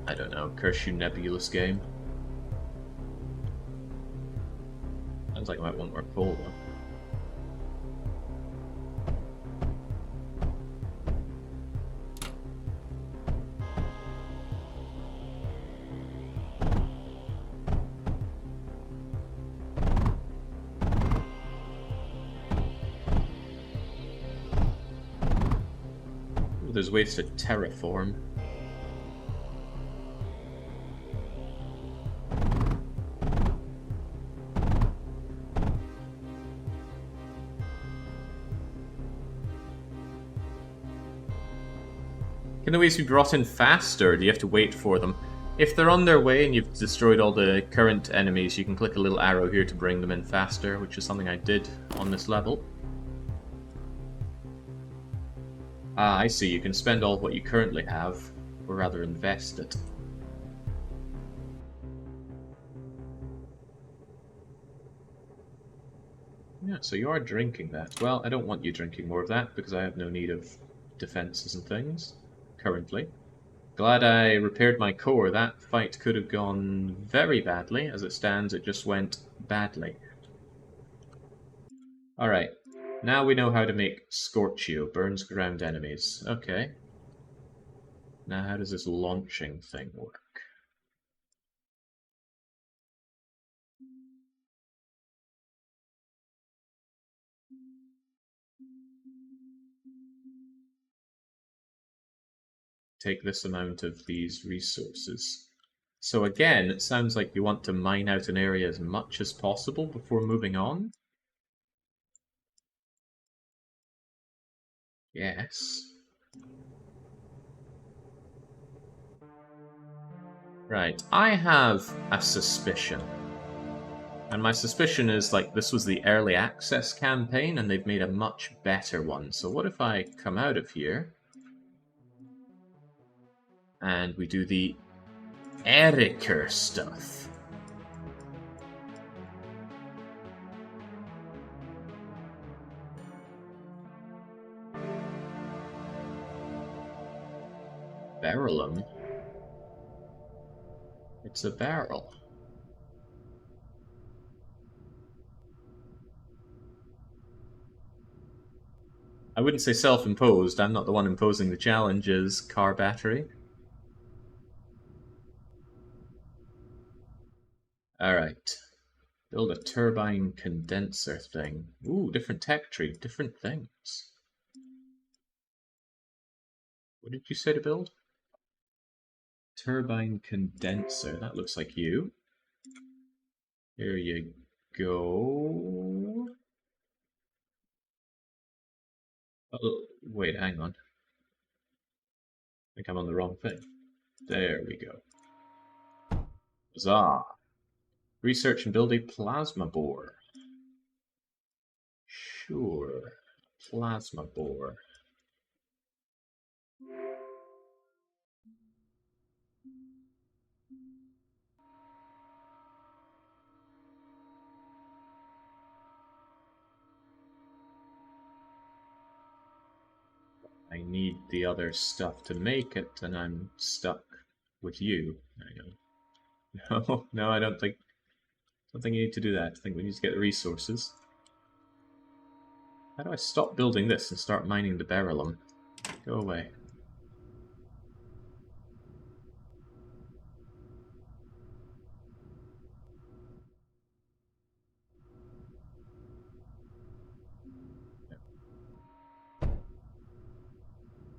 I don't know. Curse you, nebulous game. Sounds like I might want more coal, though. There's ways to terraform. Can the waves be brought in faster, or do you have to wait for them? If they're on their way and you've destroyed all the current enemies, you can click a little arrow here to bring them in faster, which is something I did on this level. Ah, I see. You can spend all what you currently have Or rather, invest it. Yeah, so you are drinking that. Well, I don't want you drinking more of that, because I have no need of defenses and things, currently. Glad I repaired my core. That fight could have gone very badly. As it stands, it just went badly. Alright, now we know how to make Scorchio. Burns ground enemies. Okay. Now how does this launching thing work? Take this amount of these resources. So again, it sounds like you want to mine out an area as much as possible before moving on. Yes. Right, I have a suspicion. And my suspicion is, like, this was the early access campaign and they've made a much better one. So what if I come out of here and we do the Eriker stuff? Barrelum? It's a barrel. I wouldn't say self-imposed. I'm not the one imposing the challenges. Car battery. Alright. Build a turbine condenser thing. Ooh, different tech tree, different things. What did you say to build? Turbine condenser. That looks like you. Here you go. Oh, wait, hang on. I think I'm on the wrong thing. There we go. Huzzah! Research and build a plasma bore. Sure. Plasma bore. I need the other stuff to make it, and I'm stuck with you. Hang on. No, no, I don't think you need to do that. I think we need to get the resources. How do I stop building this and start mining the beryllium? Go away.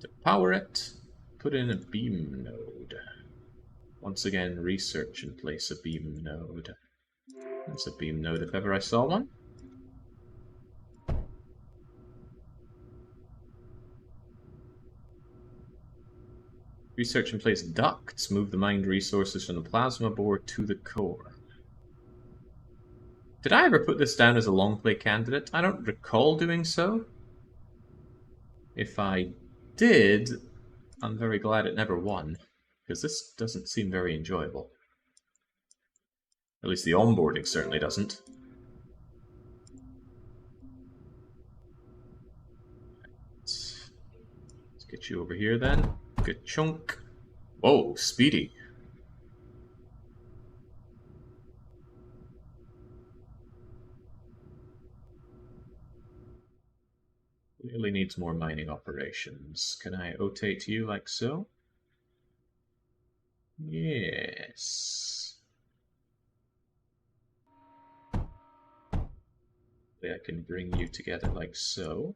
To power it, put in a beam node. Once again, research and place a beam node. That's a beam node if ever I saw one. Research and place ducts. Move the mined resources from the plasma bore to the core. Did I ever put this down as a long play candidate? I don't recall doing so. If I did, I'm very glad it never won, because this doesn't seem very enjoyable. At least the onboarding certainly doesn't. Let's get you over here then. Good chunk. Whoa, speedy. Clearly needs more mining operations. Can I rotate you like so? Yes. I can bring you together like so.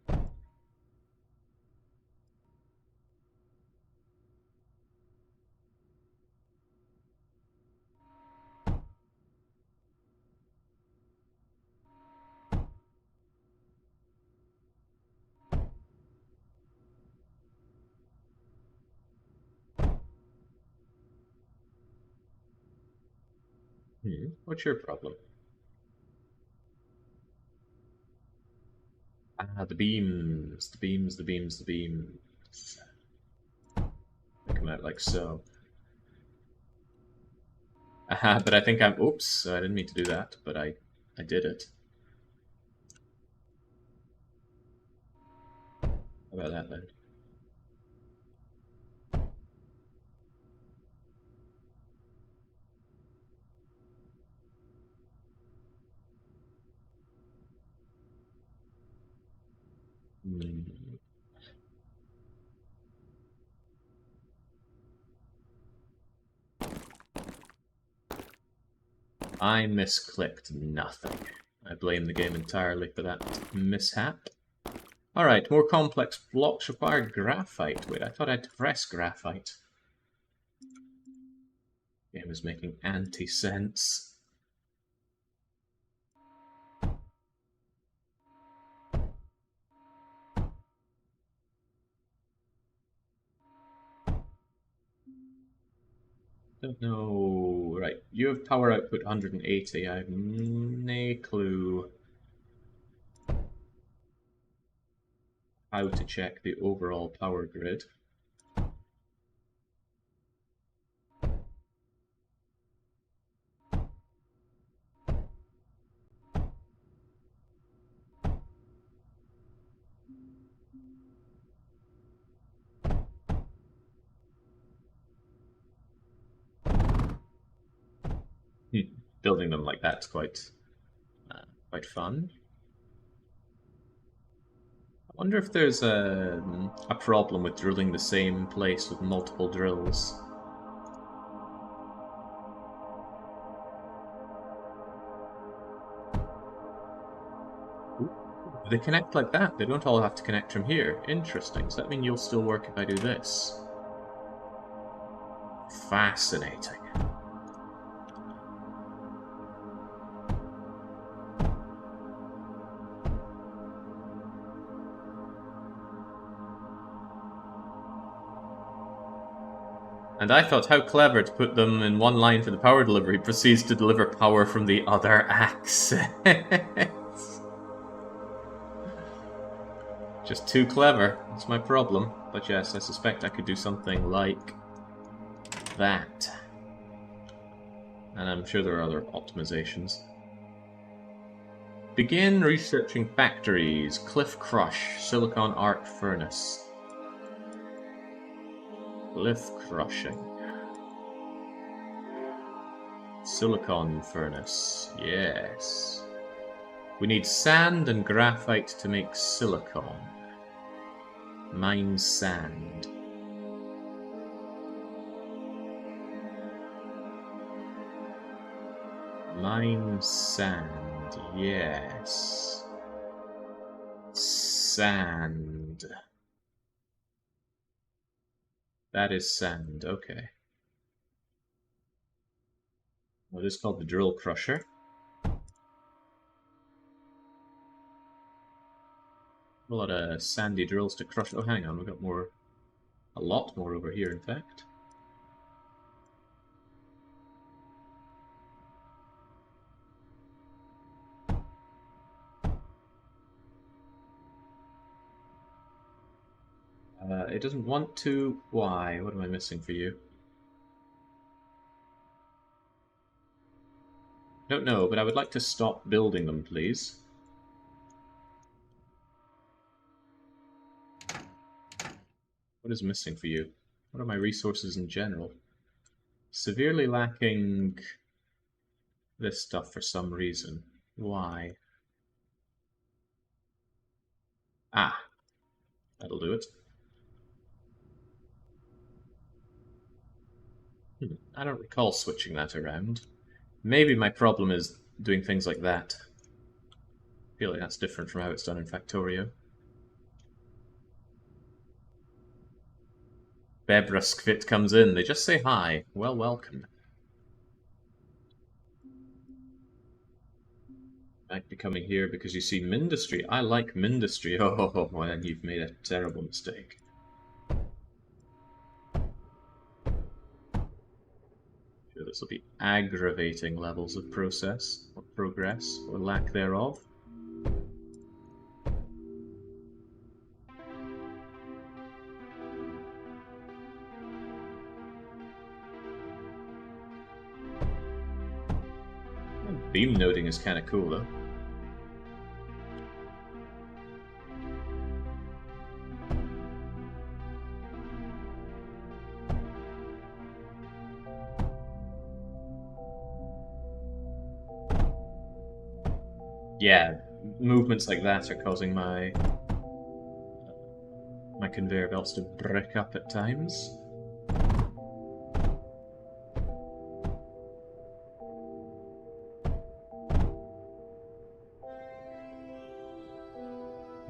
What's your problem? Ah, the beams, the beams, the beams, the beams. Make them out like so. Aha, but I think I'm... Oops, I didn't mean to do that, but I did it. How about that then? Hmm. I misclicked nothing. I blame the game entirely for that mishap. Alright, more complex blocks require graphite. Wait, I thought I'd press graphite. Game is making anti-sense. Don't know... Right, you have power output 180. I have no clue how to check the overall power grid. Building them like that's quite fun. I wonder if there's a problem with drilling the same place with multiple drills. Ooh, they connect like that. They don't all have to connect from here. Interesting. Does that mean you'll still work if I do this? Fascinating. And I thought how clever to put them in one line for the power delivery, proceeds to deliver power from the other axis. Just too clever. That's my problem. But yes, I suspect I could do something like that. And I'm sure there are other optimizations. Begin researching factories. Cliff Crush. Silicon Arc Furnace. Cliff Crushing. Silicon Furnace. Yes. We need sand and graphite to make silicon. Mine sand. Mine sand. Yes. Sand. That is sand. Okay. What is called the drill crusher. A lot of sandy drills to crush. Oh, hang on, we've got more. A lot more over here, in fact. It doesn't want to. Why? What am I missing for you? Don't know, but I would like to stop building them, please. What is missing for you? What are my resources in general? Severely lacking this stuff for some reason. Why? Ah, that'll do it. I don't recall switching that around. Maybe my problem is doing things like that. I feel like that's different from how it's done in Factorio. Bebruskvit comes in. They just say hi. Well, welcome. Might be coming here because you see Mindustry. I like Mindustry. Oh, well, then you've made a terrible mistake. Sure, this will be aggravating levels of process, or progress, or lack thereof. Beam noding is kind of cool, though. Yeah, movements like that are causing my conveyor belts to brick up at times.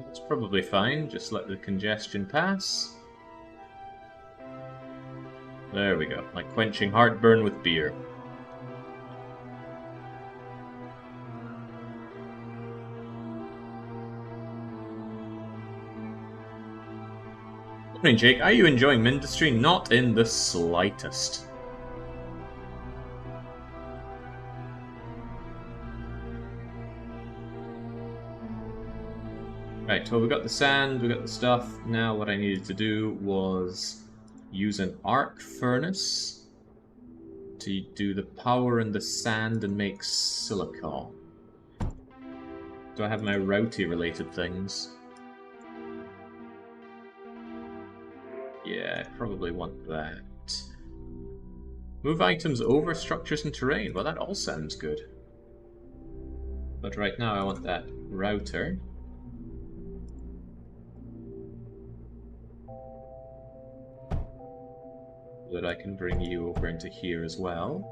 It's probably fine, just let the congestion pass. There we go, like quenching heartburn with beer. Morning, Jake. Are you enjoying Mindustry? Not in the slightest. Right, well, we got the sand, we got the stuff. Now what I needed to do was use an arc furnace to do the power in the sand and make silicon. Do I have my routy related things? Yeah, I probably want that. Move items over structures and terrain. Well, that all sounds good. But right now I want that router. So that I can bring you over into here as well.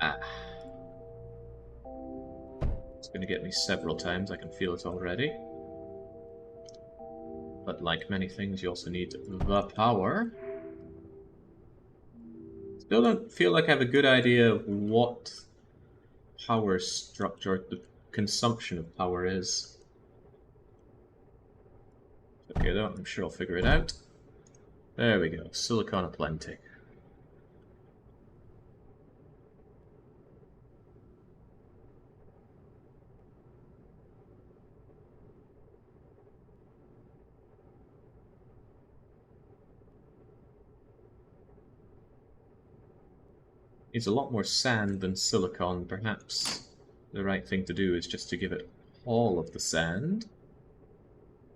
Ah. It's going to get me several times, I can feel it already. But like many things, you also need the power. Still don't feel like I have a good idea of what power structure, the consumption of power is. Okay though, I'm sure I'll figure it out. There we go, silicon aplenty. Needs a lot more sand than silicon. Perhaps the right thing to do is just to give it all of the sand.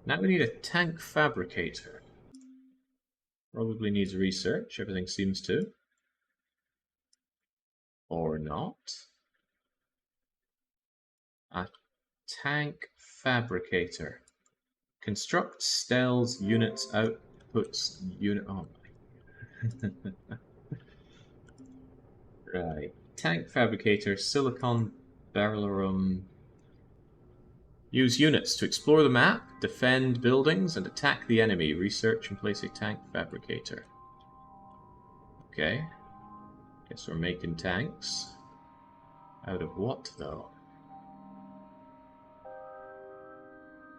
Now we need a tank fabricator. Probably needs research, everything seems to. Or not. A tank fabricator. Construct cells, units, outputs, unit. Oh my. Right. Tank fabricator, silicon barrelrum. Use units to explore the map, defend buildings, and attack the enemy. Research and place a tank fabricator. Okay. Guess we're making tanks. Out of what, though?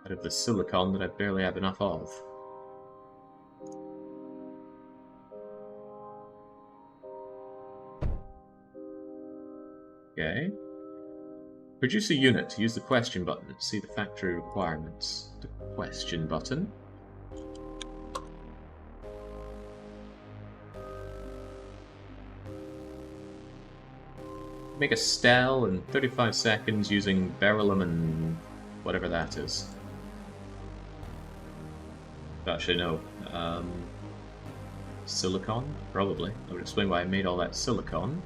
Out of the silicon that I barely have enough of. Okay. Produce a unit. Use the question button. See the factory requirements. The question button. Make a stele in 35 seconds using beryllium and whatever that is. Actually, no. Silicon? Probably. That would explain why I made all that silicon.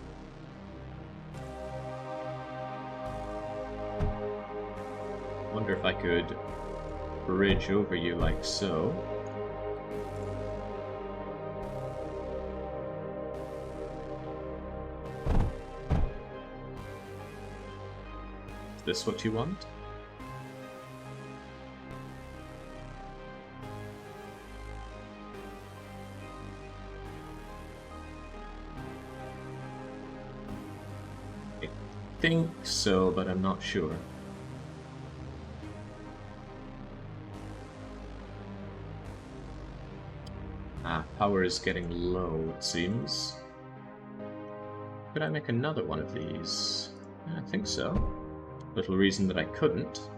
Wonder if I could bridge over you like so. Is this what you want? I think so, but I'm not sure. Power is getting low, it seems. Could I make another one of these? I think so. Little reason that I couldn't.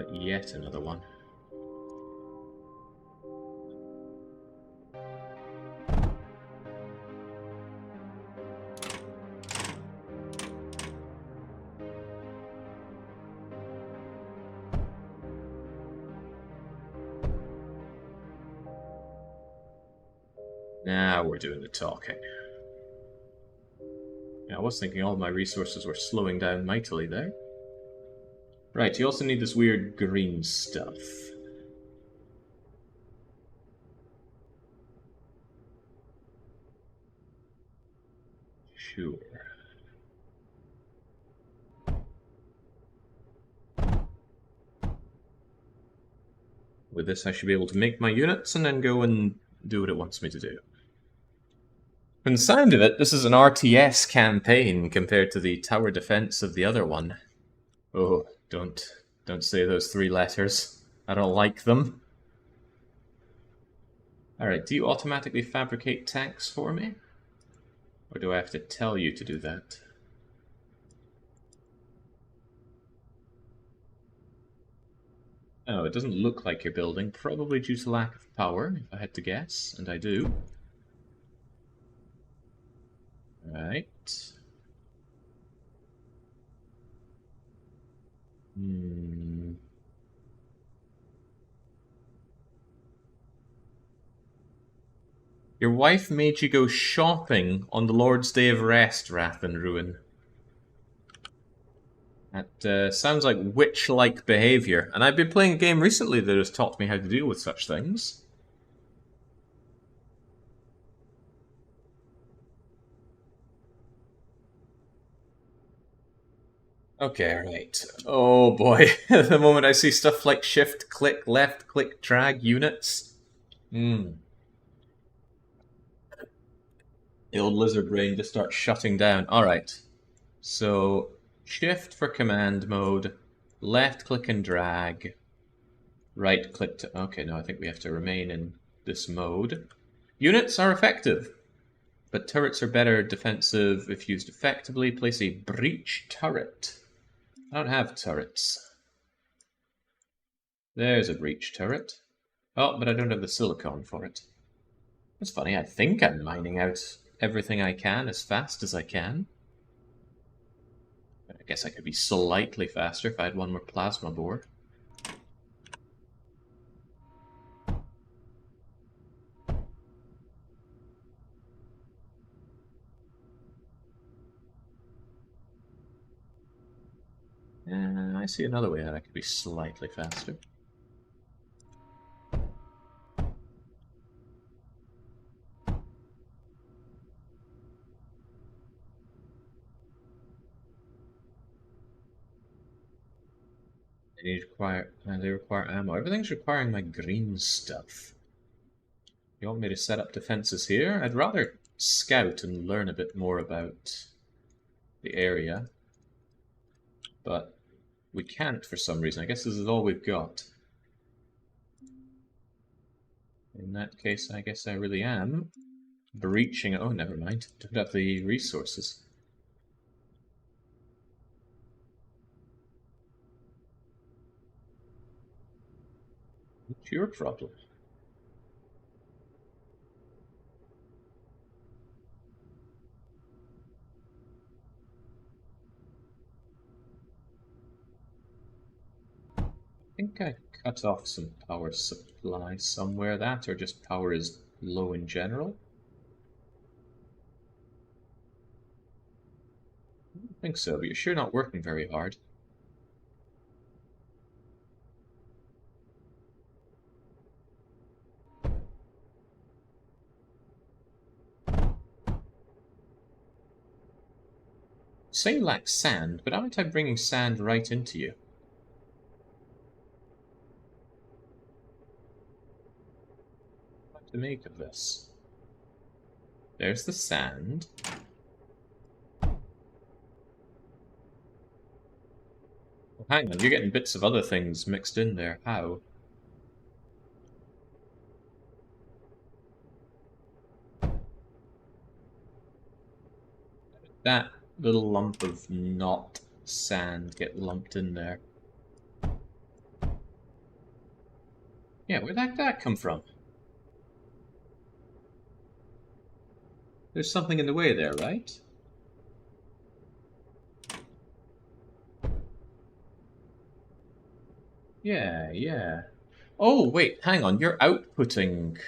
But yet another one. Now we're doing the talking. Yeah, I was thinking all of my resources were slowing down mightily there. Right, you also need this weird green stuff. Sure. With this, I should be able to make my units and then go and do what it wants me to do. From the sound of it, this is an RTS campaign compared to the tower defense of the other one. Oh, don't say those 3 letters. I don't like them. Alright, do you automatically fabricate tanks for me? Or do I have to tell you to do that? Oh, it doesn't look like you're building, probably due to lack of power, if I had to guess, and I do. Right. Your wife made you go shopping on the Lord's Day of Rest, Wrath and Ruin. That sounds like witch-like behavior, and I've been playing a game recently that has taught me how to deal with such things. Okay, right. Oh boy, the moment I see stuff like shift, click, left, click, drag units. The old lizard brain just starts shutting down. Alright, so shift for command mode, left click and drag, right click to... Okay, no, I think we have to remain in this mode. Units are effective, but turrets are better defensive if used effectively. Place a breach turret. I don't have turrets. There's a breach turret. Oh, but I don't have the silicon for it. That's funny, I think I'm mining out everything I can as fast as I can. I guess I could be slightly faster if I had one more plasma board. I see another way that I could be slightly faster. They require ammo. Everything's requiring my green stuff. You want me to set up defenses here? I'd rather scout and learn a bit more about the area. But we can't for some reason. I guess this is all we've got. In that case, I guess I really am breaching... Oh, never mind. Don't have the resources. It's your problem. I think I cut off some power supply somewhere. That, or just power is low in general. I don't think so, but you're sure not working very hard. Say you lack sand, but aren't I bringing sand right into you? What to make of this? There's the sand. Well, hang on, you're getting bits of other things mixed in there. How? That little lump of not sand get lumped in there. Yeah, where'd that come from? There's something in the way there, right? Yeah, yeah. Oh, wait, hang on. You're outputting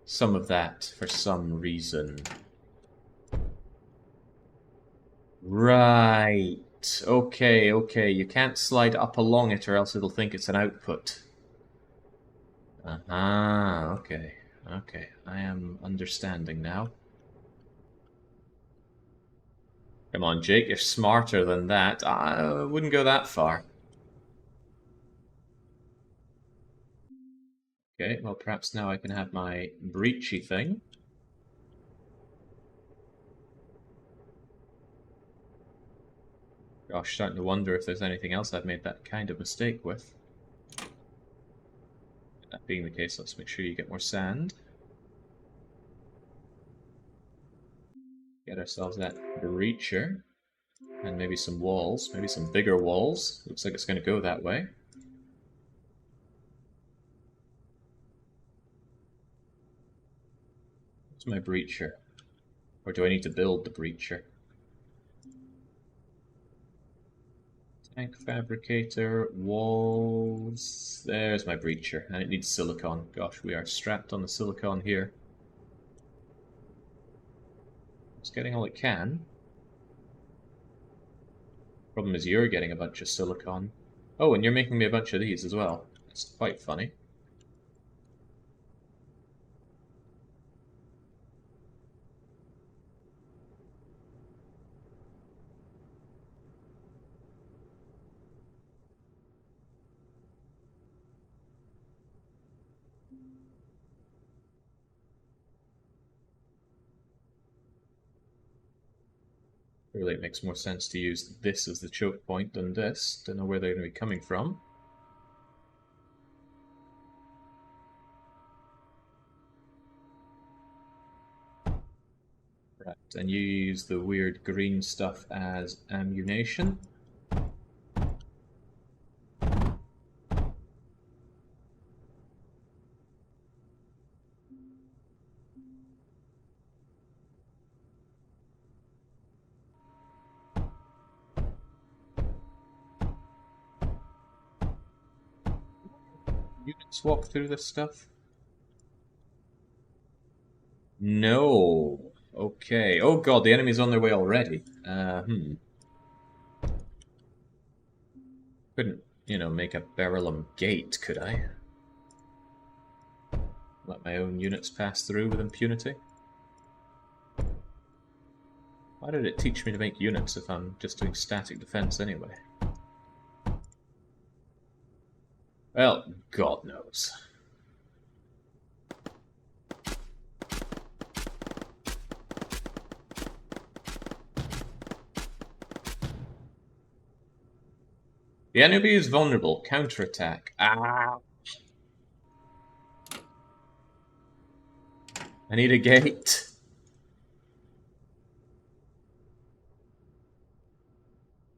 some of that for some reason. Right. Okay, okay. You can't slide up along it or else it'll think it's an output. Okay. Okay. I am understanding now. Come on, Jake, you're smarter than that. I wouldn't go that far. Okay, well, perhaps now I can have my breachy thing. Gosh, starting to wonder if there's anything else I've made that kind of mistake with. That being the case, let's make sure you get more sand. Get ourselves that breacher. And maybe some walls, maybe some bigger walls. Looks like it's going to go that way. What's my breacher? Or do I need to build the breacher? Tank fabricator, walls. There's my breacher, and it needs silicon. Gosh, we are strapped on the silicon here. It's getting all it can. Problem is you're getting a bunch of silicon. Oh, and you're making me a bunch of these as well. It's quite funny. Really, it makes more sense to use this as the choke point than this. Don't know where they're going to be coming from. Right, and you use the weird green stuff as ammunition. Units walk through this stuff? No. Okay. Oh god, the enemy's on their way already. Couldn't, make a Beryllium gate, could I? Let my own units pass through with impunity? Why did it teach me to make units if I'm just doing static defense anyway? Well, God knows. The enemy is vulnerable. Counterattack. Ah! I need a gate.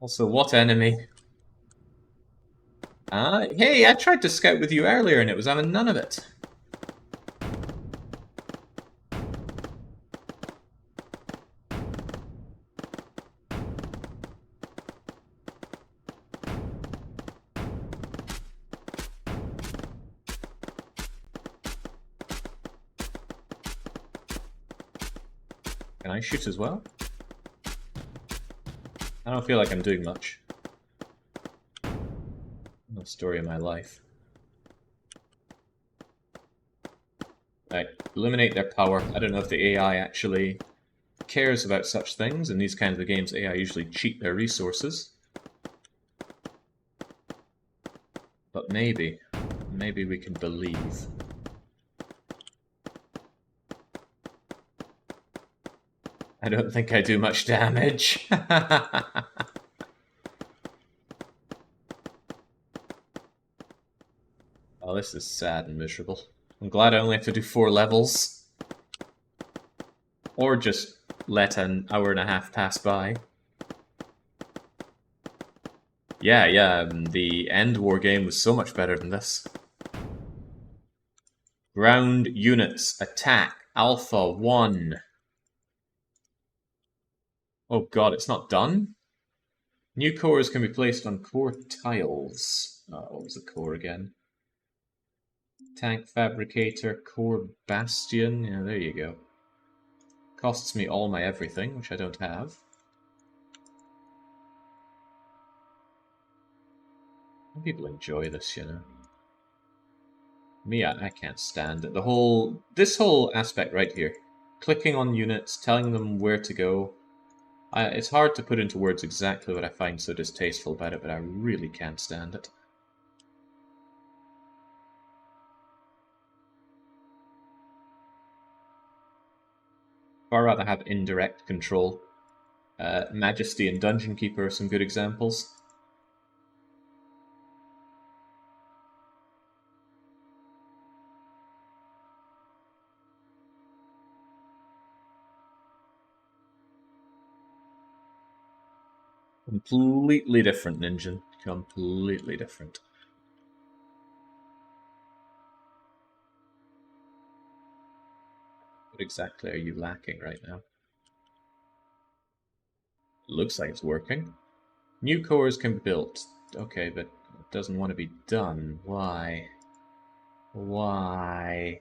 Also, what enemy? Hey, I tried to scout with you earlier and it was having none of it. Can I shoot as well? I don't feel like I'm doing much. No story of my life. Right, eliminate their power. I don't know if the AI actually cares about such things. In these kinds of games, AI usually cheat their resources. But maybe we can believe. I don't think I do much damage. Oh, this is sad and miserable. I'm glad I only have to do 4 levels. Or just let an hour and a half pass by. Yeah, the End War game was so much better than this. Ground units, attack, Alpha 1. Oh god, it's not done? New cores can be placed on core tiles. What was the core again? Tank Fabricator, Core Bastion. Yeah, there you go. Costs me all my everything, which I don't have. Some people enjoy this, you know. Me, I can't stand it. This whole aspect right here. Clicking on units, telling them where to go. It's hard to put into words exactly what I find so distasteful about it, but I really can't stand it. Far rather have indirect control. Majesty and Dungeon Keeper are some good examples. Completely different, Ninja. Completely different. What exactly are you lacking right now? It looks like it's working. New cores can be built. Okay, but it doesn't want to be done. Why? Why?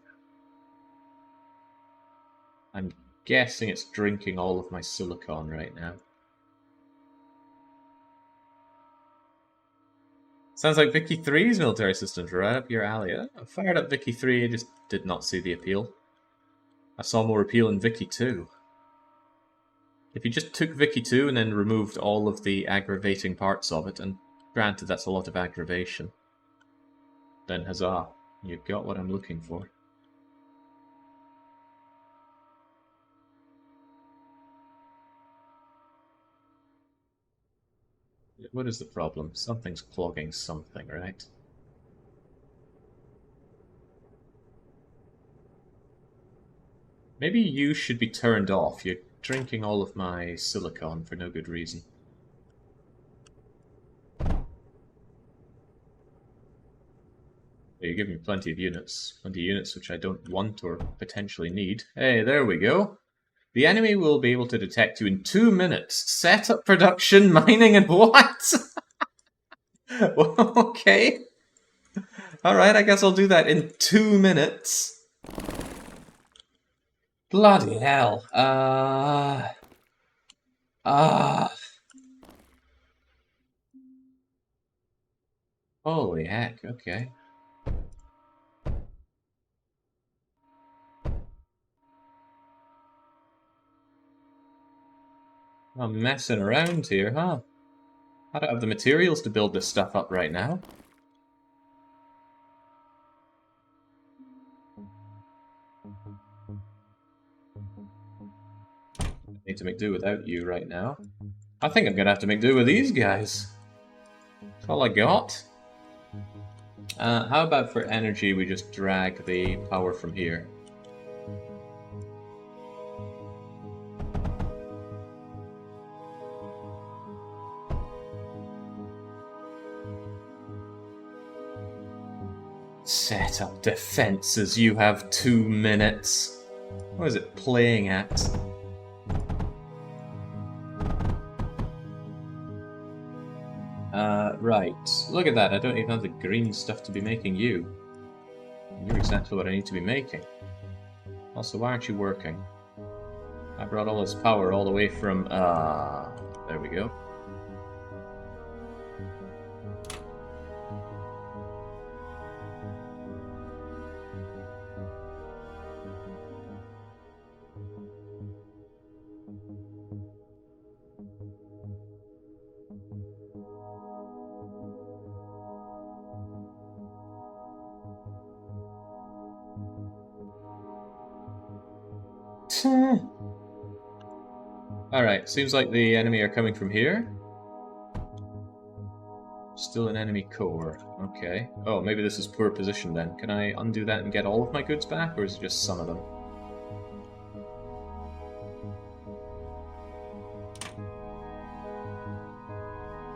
I'm guessing it's drinking all of my silicon right now. Sounds like Vicky 3's military systems right up your alley. I fired up Vicky 3, I just did not see the appeal. I saw more appeal in Vicky 2. If you just took Vicky 2 and then removed all of the aggravating parts of it, and granted that's a lot of aggravation, then huzzah, you've got what I'm looking for. What is the problem? Something's clogging something, right? Maybe you should be turned off. You're drinking all of my silicon for no good reason. You give me plenty of units. Plenty of units which I don't want or potentially need. Hey, there we go. The enemy will be able to detect you in 2 minutes. Set up production, mining, and what? Okay. Alright, I guess I'll do that in 2 minutes. Bloody hell. Holy heck, okay. I'm messing around here, huh? I don't have the materials to build this stuff up right now. I need to make do without you right now. I think I'm gonna have to make do with these guys. That's all I got. How about for energy we just drag the power from here? Set up defenses, you have 2 minutes. What is it playing at? Right. Look at that, I don't even have the green stuff to be making you. You're exactly what I need to be making. Also, why aren't you working? I brought all this power all the way from, there we go. Alright, seems like the enemy are coming from here. Still an enemy core. Okay. Oh, maybe this is poor position then. Can I undo that and get all of my goods back, or is it just some of them?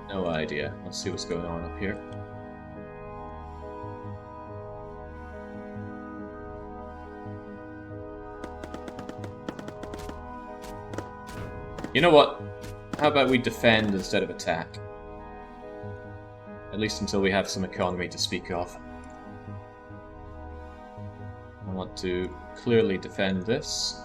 No idea. Let's see what's going on up here. You know what? How about we defend instead of attack? At least until we have some economy to speak of. I want to clearly defend this.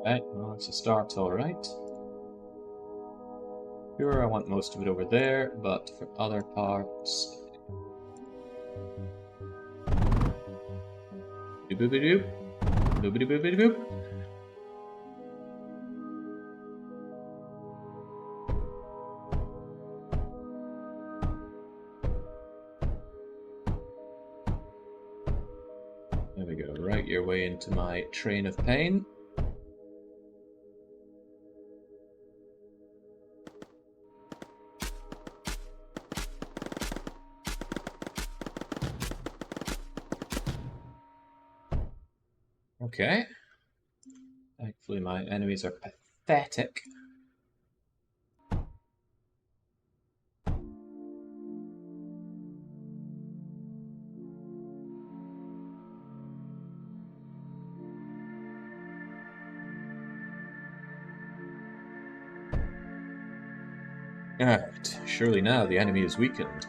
Okay, well, it's a start, alright. Sure, I want most of it over there, but for other parts... Boop-boop-a-doop. Boop-a-doop-boop-a-doop. There we go, right your way into my train of pain. Okay. Thankfully my enemies are pathetic. Alright, surely now the enemy is weakened.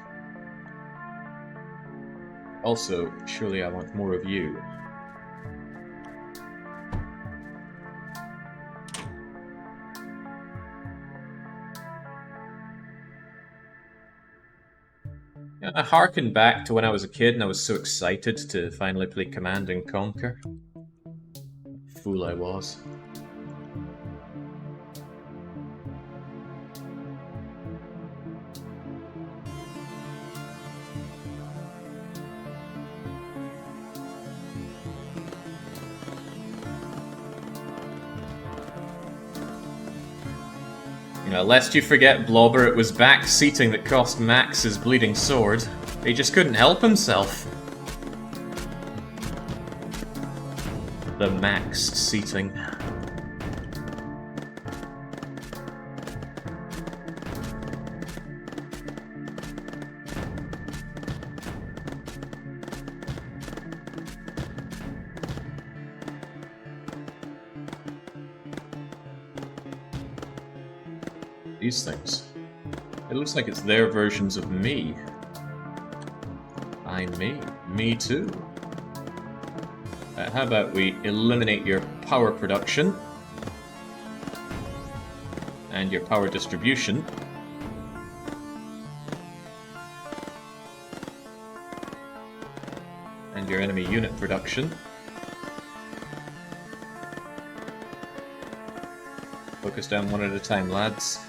Also, surely I want more of you. I harken back to when I was a kid and I was so excited to finally play Command and Conquer. Fool I was. Lest you forget, Blobber, it was back seating that cost Max his bleeding sword. He just couldn't help himself. The Max seating. These things. It looks like it's their versions of me. I'm me. Me too. How about we eliminate your power production and your power distribution. And your enemy unit production. Focus down one at a time, lads.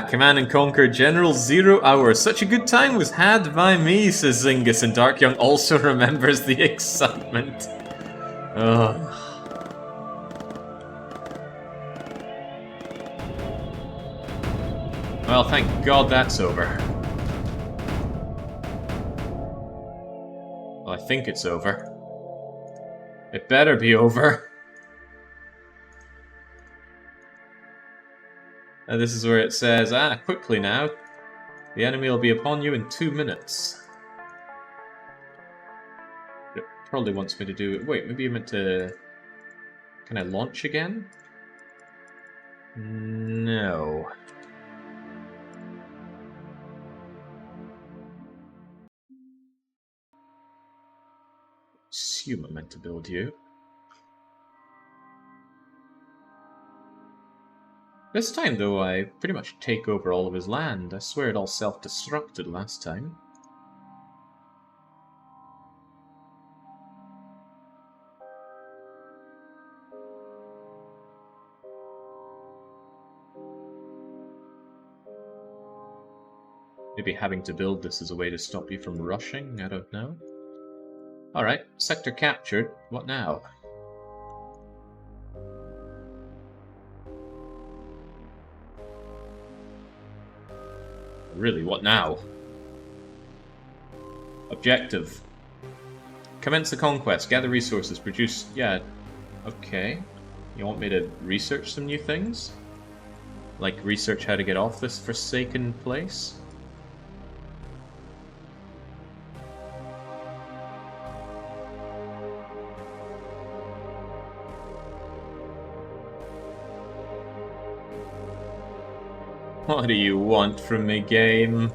Command and Conquer General 0 Hour. Such a good time was had by me, says Zingus, and Darkyoung also remembers the excitement. Ugh. Well, thank God that's over. Well, I think it's over. It better be over. And this is where it says, quickly now. The enemy will be upon you in 2 minutes. It probably wants me to do it. Wait, maybe you meant to... Can I launch again? No. Assume I meant to build you. This time, though, I pretty much take over all of his land. I swear it all self-destructed last time. Maybe having to build this is a way to stop you from rushing? I don't know. Alright, sector captured. What now? Really, what now? Objective. Commence the conquest. Gather resources. Produce... Yeah, Okay. You want me to research some new things? Like research how to get off this forsaken place? What do you want from me, game?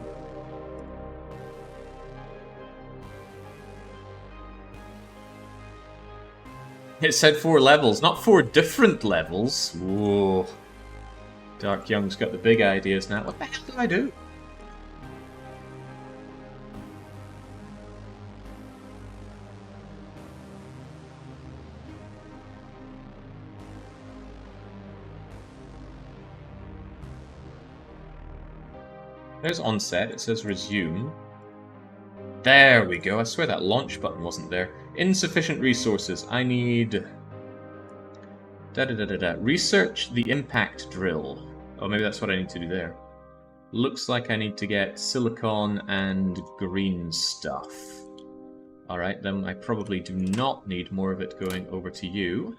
It said 4 levels, not 4 different levels. Whoa. Dark Young's got the big ideas now. What the hell do I do? There's onset, it says resume. There we go, I swear that launch button wasn't there. Insufficient resources, I need... Research the impact drill. Oh, maybe that's what I need to do there. Looks like I need to get silicon and green stuff. Alright, then I probably do not need more of it going over to you.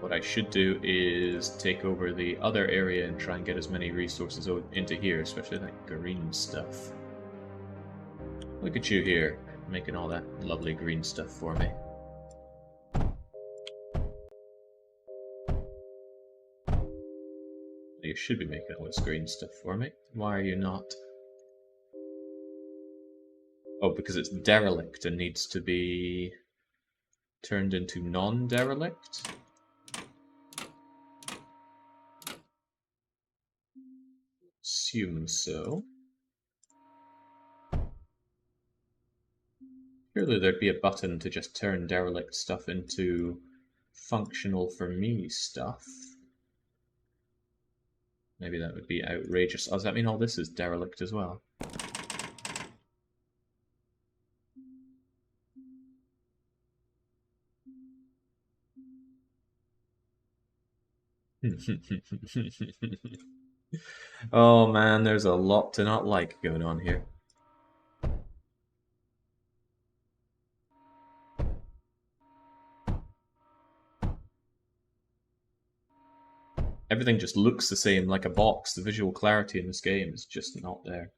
What I should do is take over the other area and try and get as many resources into here, especially that green stuff. Look at you here, making all that lovely green stuff for me. You should be making all this green stuff for me. Why are you not? Oh, because it's derelict and needs to be turned into non-derelict? Assume so. Surely there'd be a button to just turn derelict stuff into functional for me stuff. Maybe that would be outrageous. Oh, does that mean all this is derelict as well? Oh man, there's a lot to not like going on here. Everything just looks the same, like a box. The visual clarity in this game is just not there.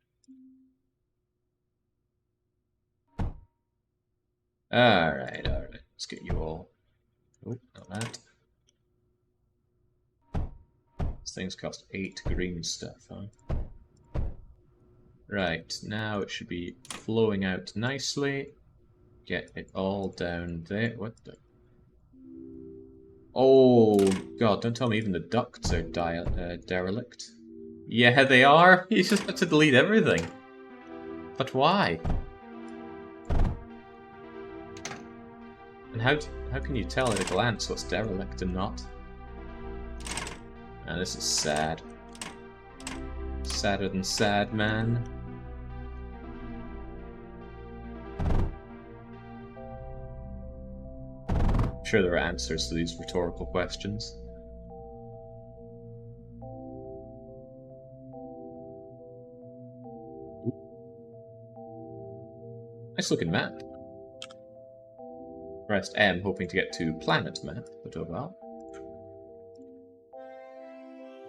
Alright. Let's get you all. Oh, not that. These things cost 8 green stuff, huh? Right, now it should be flowing out nicely. Get it all down there. What the? Oh, God, don't tell me even the ducts are derelict. Yeah, they are. You just have to delete everything. But why? And how can you tell at a glance what's derelict and not? Man, this is sad. Sadder than sad, man. I'm sure there are answers to these rhetorical questions. Nice looking map. Pressed M hoping to get to planet map, but oh well.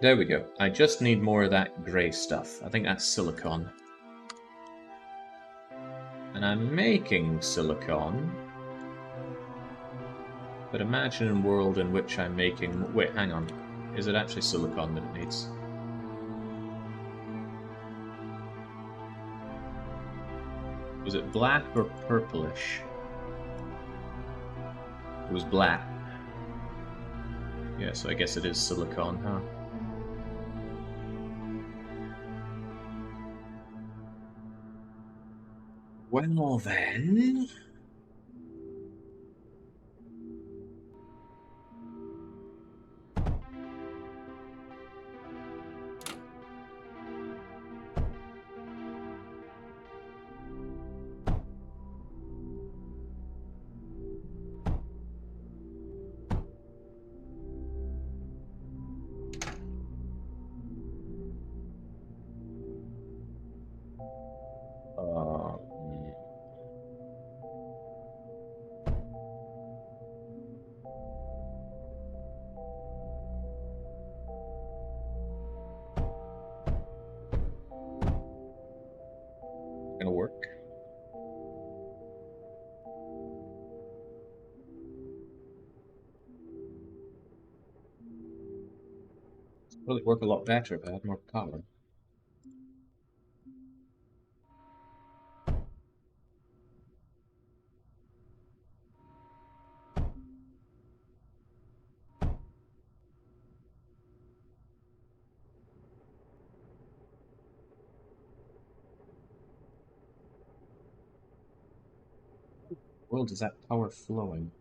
There we go. I just need more of that grey stuff. I think that's silicon. And I'm making silicon. But imagine a world in which I'm making... Wait, hang on. Is it actually silicon that it needs? Was it black or purplish? It was black. Yeah, so I guess it is silicon, huh? Well then... gonna work. Really work a lot better if I had more power. World is that power flowing?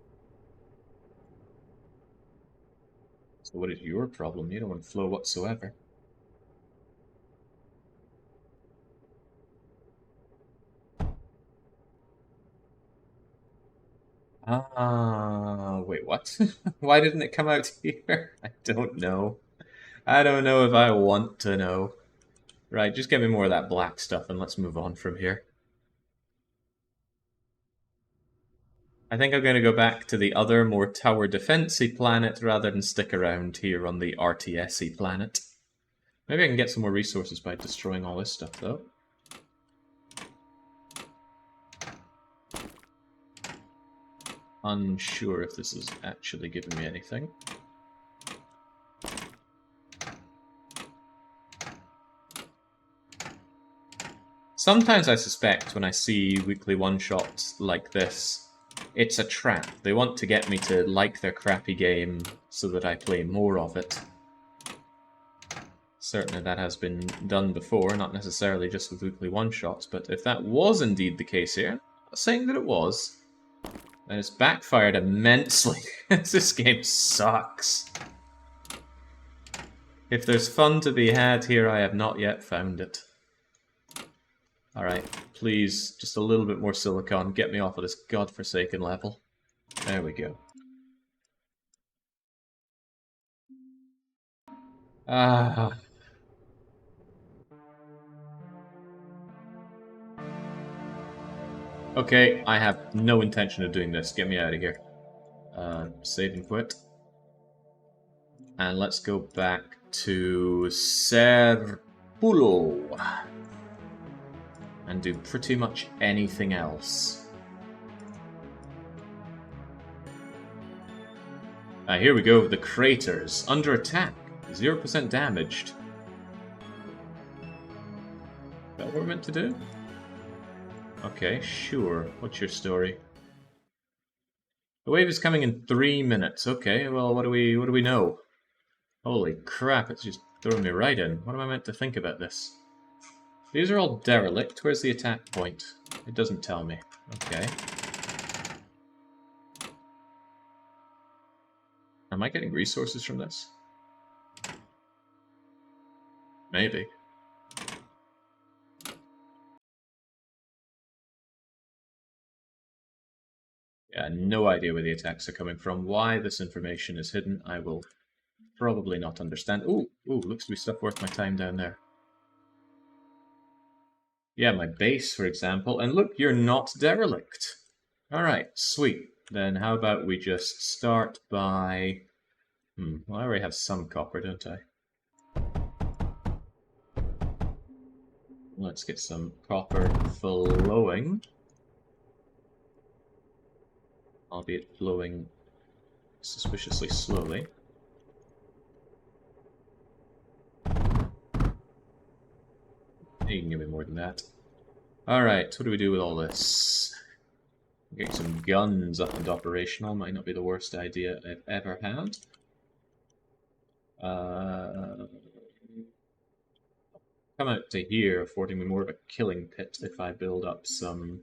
So what is your problem? You don't want flow whatsoever. Ah, wait, what? Why didn't it come out here? I don't know. I don't know if I want to know. Right, just get me more of that black stuff and let's move on from here. I think I'm going to go back to the other, more tower defensey planet rather than stick around here on the RTSy planet. Maybe I can get some more resources by destroying all this stuff, though. Unsure if this is actually giving me anything. Sometimes I suspect when I see weekly one-shots like this, it's a trap. They want to get me to like their crappy game so that I play more of it. Certainly that has been done before, not necessarily just with weekly one-shots, but if that was indeed the case here, I'm not saying that it was, then it's backfired immensely. This game sucks. If there's fun to be had here, I have not yet found it. Alright, please, just a little bit more silicon. Get me off of this godforsaken level. There we go. Ah. Okay, I have no intention of doing this. Get me out of here. Save and quit. And let's go back to Serpulo. And do pretty much anything else. Here we go, the craters. Under attack. 0% damaged. Is that what we're meant to do? Okay, sure. What's your story? The wave is coming in 3 minutes. Okay, well, what do we know? Holy crap, it's just throwing me right in. What am I meant to think about this? These are all derelict. Where's the attack point? It doesn't tell me. Okay. Am I getting resources from this? Maybe. Yeah, no idea where the attacks are coming from. Why this information is hidden, I will probably not understand. Ooh, looks to be stuff worth my time down there. Yeah, my base, for example. And look, you're not derelict. Alright, sweet. Then how about we just start by... well, I already have some copper, don't I? Let's get some copper flowing. Albeit flowing suspiciously slowly. You can give me more than that. Alright, what do we do with all this? Getting some guns up and operational might not be the worst idea I've ever had. Come out to here, affording me more of a killing pit if I build up some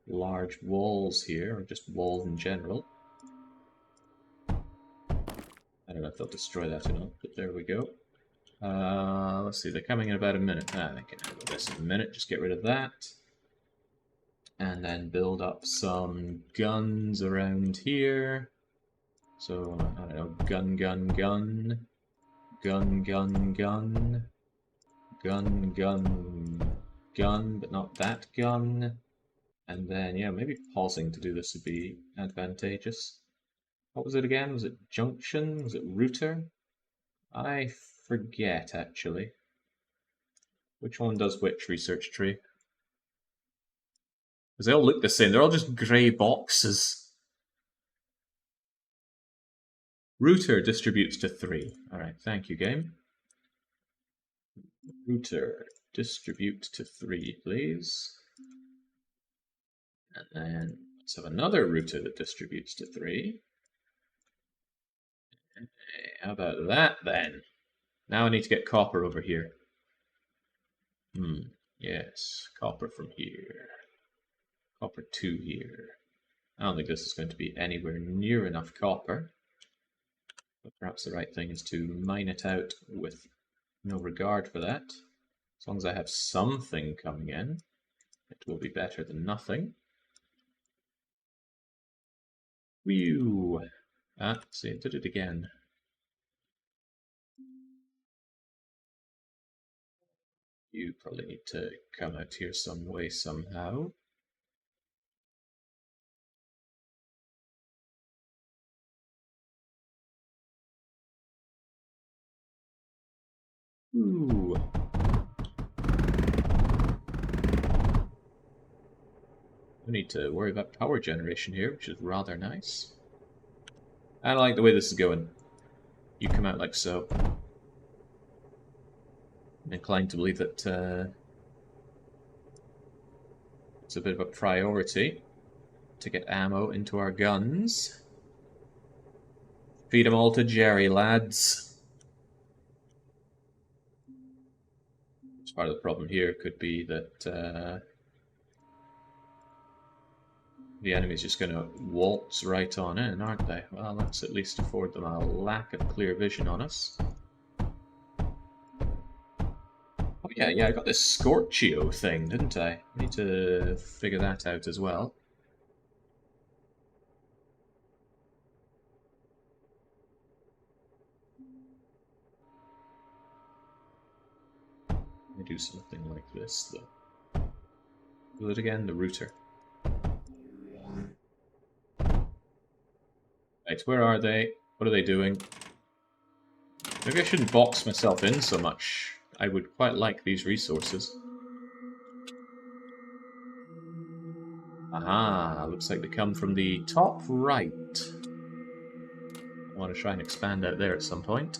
large walls here, or just walls in general. I don't know if they'll destroy that or not, but there we go. Let's see, they're coming in about a minute. They can handle this in a minute, just get rid of that. And then build up some guns around here. So, I don't know, gun, gun, gun. Gun, gun, gun. Gun, gun, gun, but not that gun. And then, yeah, maybe pausing to do this would be advantageous. What was it again? Was it junction? Was it router? I forget, actually. Which one does which research tree? Because they all look the same. They're all just grey boxes. Router distributes to 3. Alright, thank you, game. Router, distribute to 3, please. And then let's have another router that distributes to 3. Okay, how about that then? Now I need to get copper over here. Yes, copper from here. Copper 2 here. I don't think this is going to be anywhere near enough copper. But perhaps the right thing is to mine it out with no regard for that. As long as I have something coming in, it will be better than nothing. Whew! Ah, see, it did it again. You probably need to come out here some way somehow. Ooh. No need to worry about power generation here, which is rather nice. I like the way this is going. You come out like so. I'm inclined to believe that it's a bit of a priority to get ammo into our guns. Feed them all to Jerry, lads. Part of the problem here could be that the enemy's just going to waltz right on in, aren't they? Well, let's at least afford them a lack of clear vision on us. Oh yeah, I got this Scorchio thing, didn't I? I need to figure that out as well. Let me do something like this, though. Do it again, the router. Right, where are they? What are they doing? Maybe I shouldn't box myself in so much. I would quite like these resources. Aha, looks like they come from the top right. I want to try and expand out there at some point.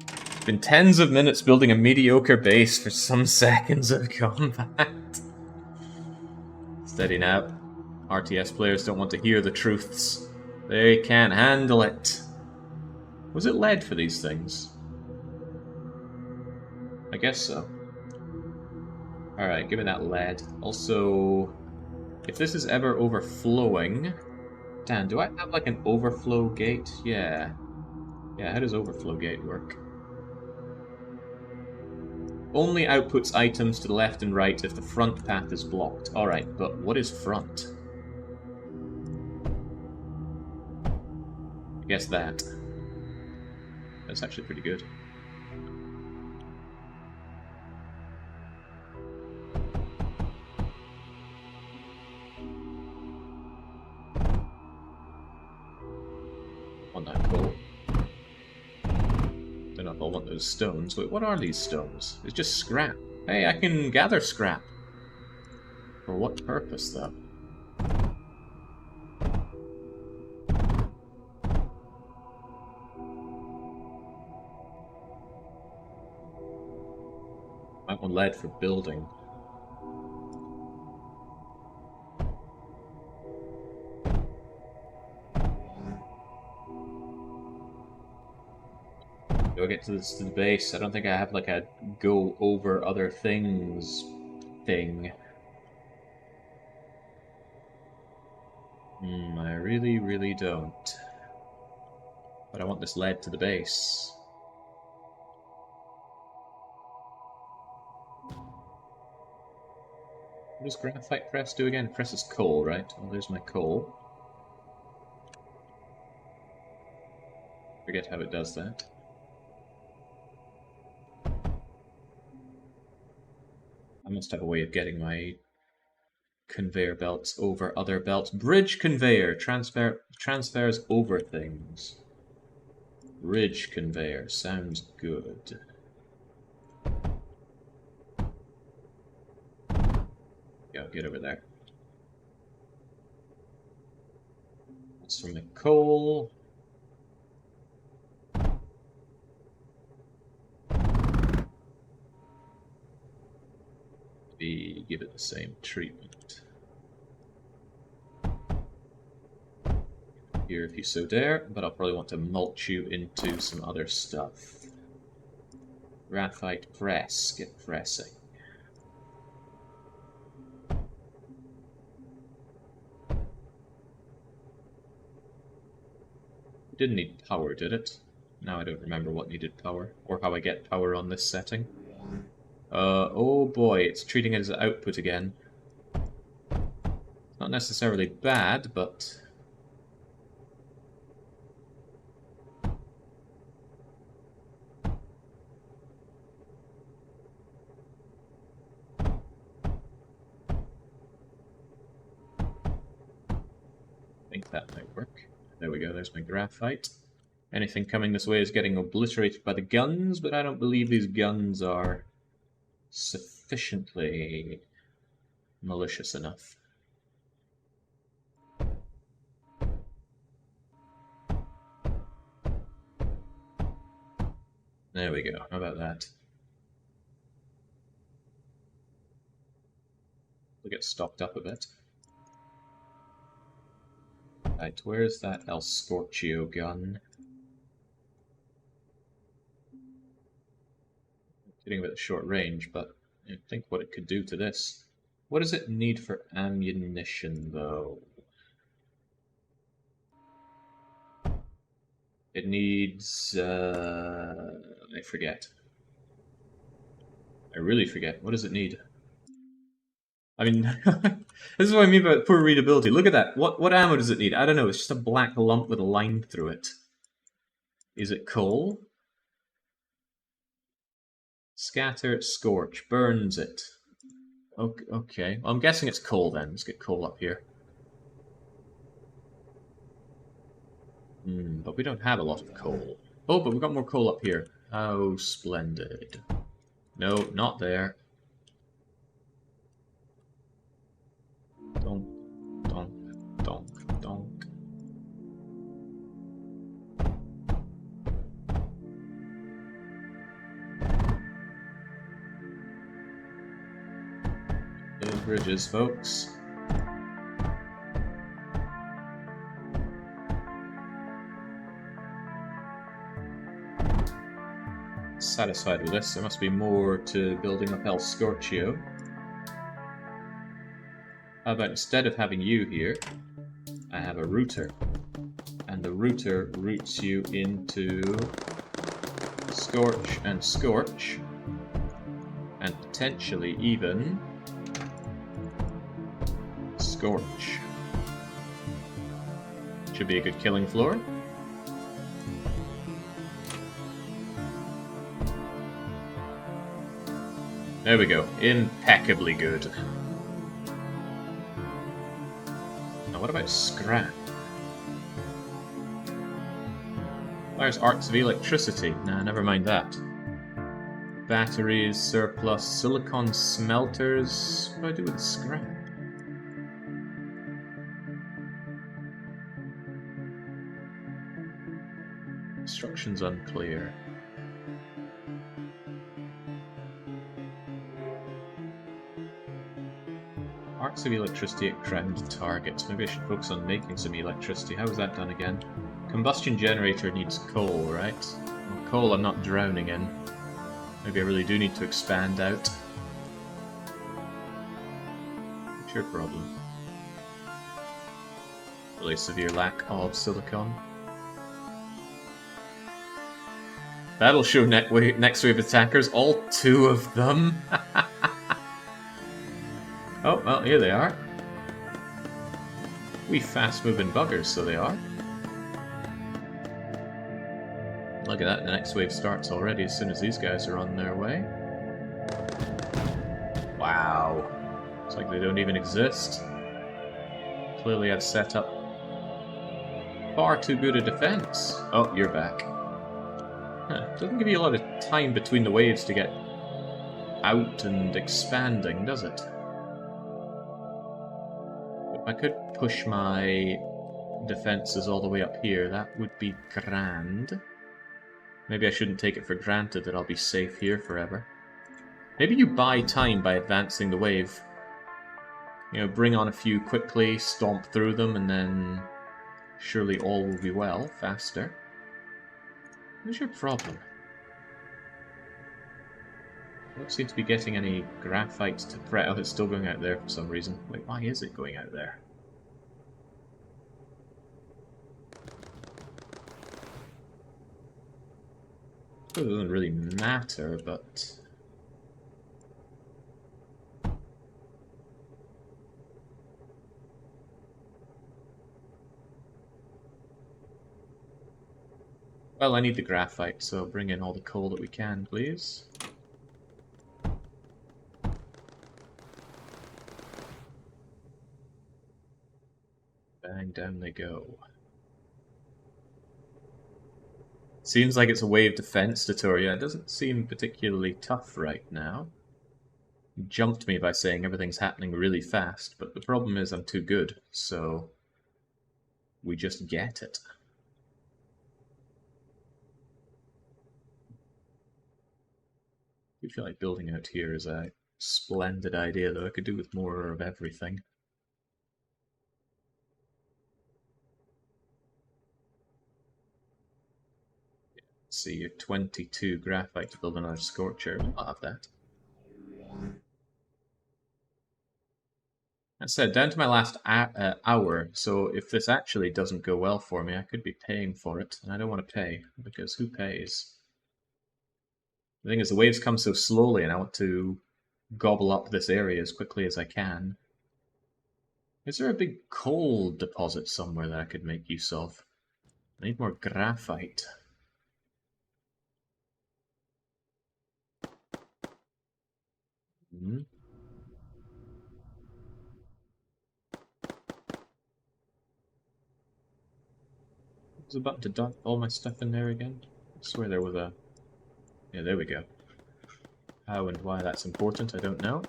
It's been tens of minutes building a mediocre base for some seconds of combat. Steady now. RTS players don't want to hear the truths. They can't handle it. Was it lead for these things? I guess so. Alright, give me that lead. Also, if this is ever overflowing... Dan, do I have like an overflow gate? Yeah. Yeah, how does overflow gate work? Only outputs items to the left and right if the front path is blocked. Alright, but what is front? I guess that. That's actually pretty good. Want that coal. Don't know if I'll want those stones. Wait, what are these stones? It's just scrap. Hey, I can gather scrap. For what purpose, though? I want lead for building. Do I get to the base? I don't think I have like a go over other things thing. I really, really don't. But I want this lead to the base. What does graphite press do again? It presses coal, right? Well, there's my coal. Forget how it does that. I must have a way of getting my conveyor belts over other belts. Bridge conveyor transfers over things. Bridge conveyor sounds good. Yeah, get over there. That's from the coal. Maybe give it the same treatment. Here if you so dare, but I'll probably want to mulch you into some other stuff. Graphite press, get pressing. It didn't need power, did it? Now I don't remember what needed power, or how I get power on this setting. Oh boy, it's treating it as output again. Not necessarily bad, but... I think that might work. There we go, there's my graphite. Anything coming this way is getting obliterated by the guns, but I don't believe these guns are sufficiently malicious enough. There we go, how about that? We'll get stocked up a bit. Right, where's that El Scorchio gun? Getting a bit short range, but I think what it could do to this. What does it need for ammunition, though? It needs... I forget. I really forget. What does it need? I mean, this is what I mean by poor readability. Look at that. What ammo does it need? I don't know. It's just a black lump with a line through it. Is it coal? Scatter, scorch, burns it. Okay. Well, I'm guessing it's coal then. Let's get coal up here. But we don't have a lot of coal. Oh, but we've got more coal up here. How splendid. No, not there. Donk, donk, donk, donk. Those bridges, folks. Satisfied with this. There must be more to building up El Scorchio. How about instead of having you here, I have a router. And the router routes you into Scorch and Scorch. And potentially even Scorch. Should be a good killing floor. There we go. Impeccably good. Now what about scrap? There's arcs of electricity. Nah, never mind that. Batteries, surplus, silicon smelters. What do I do with scrap? Instructions unclear. Arcs of electricity at ground targets. Maybe I should focus on making some electricity. How was that done again? Combustion generator needs coal, right? Well, coal I'm not drowning in. Maybe I really do need to expand out. What's your problem? Really severe lack of silicon. That'll show next wave attackers, all 2 of them. Oh, well, here they are. We fast-moving buggers, so they are. Look at that, the next wave starts already as soon as these guys are on their way. Wow. It's like they don't even exist. Clearly I've set up far too good a defense. Oh, you're back. Huh. Doesn't give you a lot of time between the waves to get out and expanding, does it? I could push my defenses all the way up here. That would be grand. Maybe I shouldn't take it for granted that I'll be safe here forever. Maybe you buy time by advancing the wave. You know, bring on a few quickly, stomp through them, and then surely all will be well, faster. What's your problem? I don't seem to be getting any graphite to threat. Oh, it's still going out there for some reason. Wait, why is it going out there? It doesn't really matter, but... Well, I need the graphite, so bring in all the coal that we can, please. Bang, down they go. Seems like it's a wave defense tutorial. It doesn't seem particularly tough right now. You jumped me by saying everything's happening really fast, but the problem is I'm too good, so we just get it. I feel like building out here is a splendid idea, though I could do with more of everything. Let's see, you're 22 graphite to build another scorcher. I'll have that. That said, down to my last hour, so if this actually doesn't go well for me, I could be paying for it, and I don't want to pay, because who pays? The thing is, the waves come so slowly, and I want to gobble up this area as quickly as I can. Is there a big coal deposit somewhere that I could make use of? I need more graphite. Hmm. I was about to dump all my stuff in there again. I swear there was a... Yeah, there we go. How and why that's important, I don't know.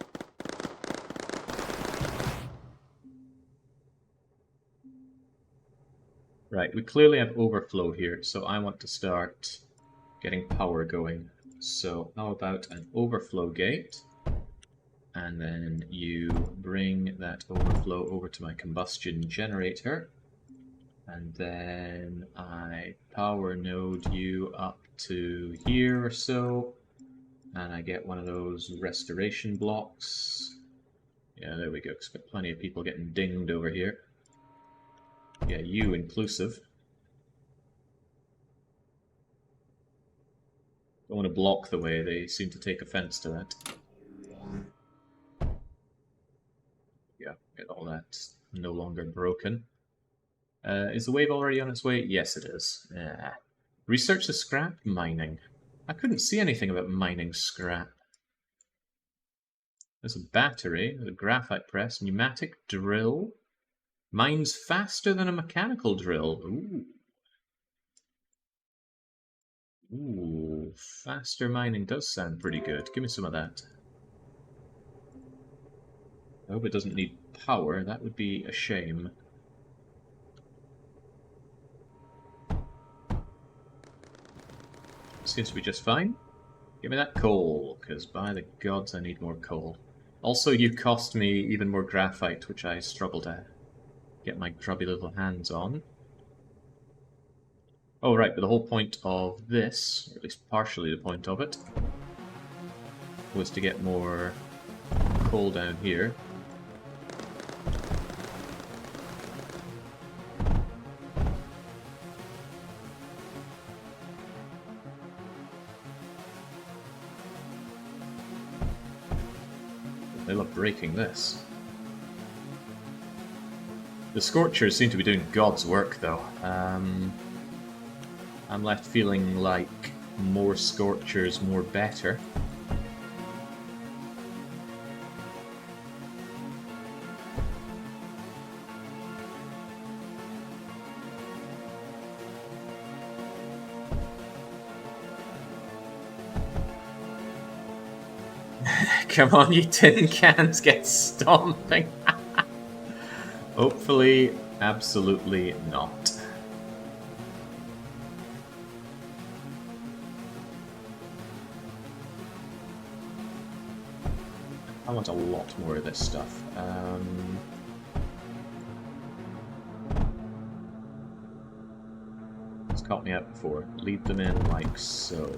Right, we clearly have overflow here, so I want to start getting power going. So how about an overflow gate? And then you bring that overflow over to my combustion generator. And then I power node you up to here or so. And I get one of those restoration blocks. Yeah, there we go. It's got plenty of people getting dinged over here. Yeah, you inclusive. Don't want to block the way, they seem to take offense to that. Yeah, get all that no longer broken. Is the wave already on its way? Yes, it is. Yeah. Research the scrap mining. I couldn't see anything about mining scrap. There's a battery, a graphite press, pneumatic drill. Mines faster than a mechanical drill. Ooh. Ooh, faster mining does sound pretty good. Give me some of that. I hope it doesn't need power. That would be a shame. Seems to be just fine. Give me that coal, because by the gods I need more coal. Also, you cost me even more graphite, which I struggle to get my grubby little hands on. Oh right, but the whole point of this, or at least partially the point of it, was to get more coal down here. They love breaking this. The Scorchers seem to be doing God's work, though. I'm left feeling like more Scorchers, more better. Come on, you tin cans, get stomping. Hopefully, Absolutely not. I want a lot more of this stuff. It's caught me out before. Lead them in like so.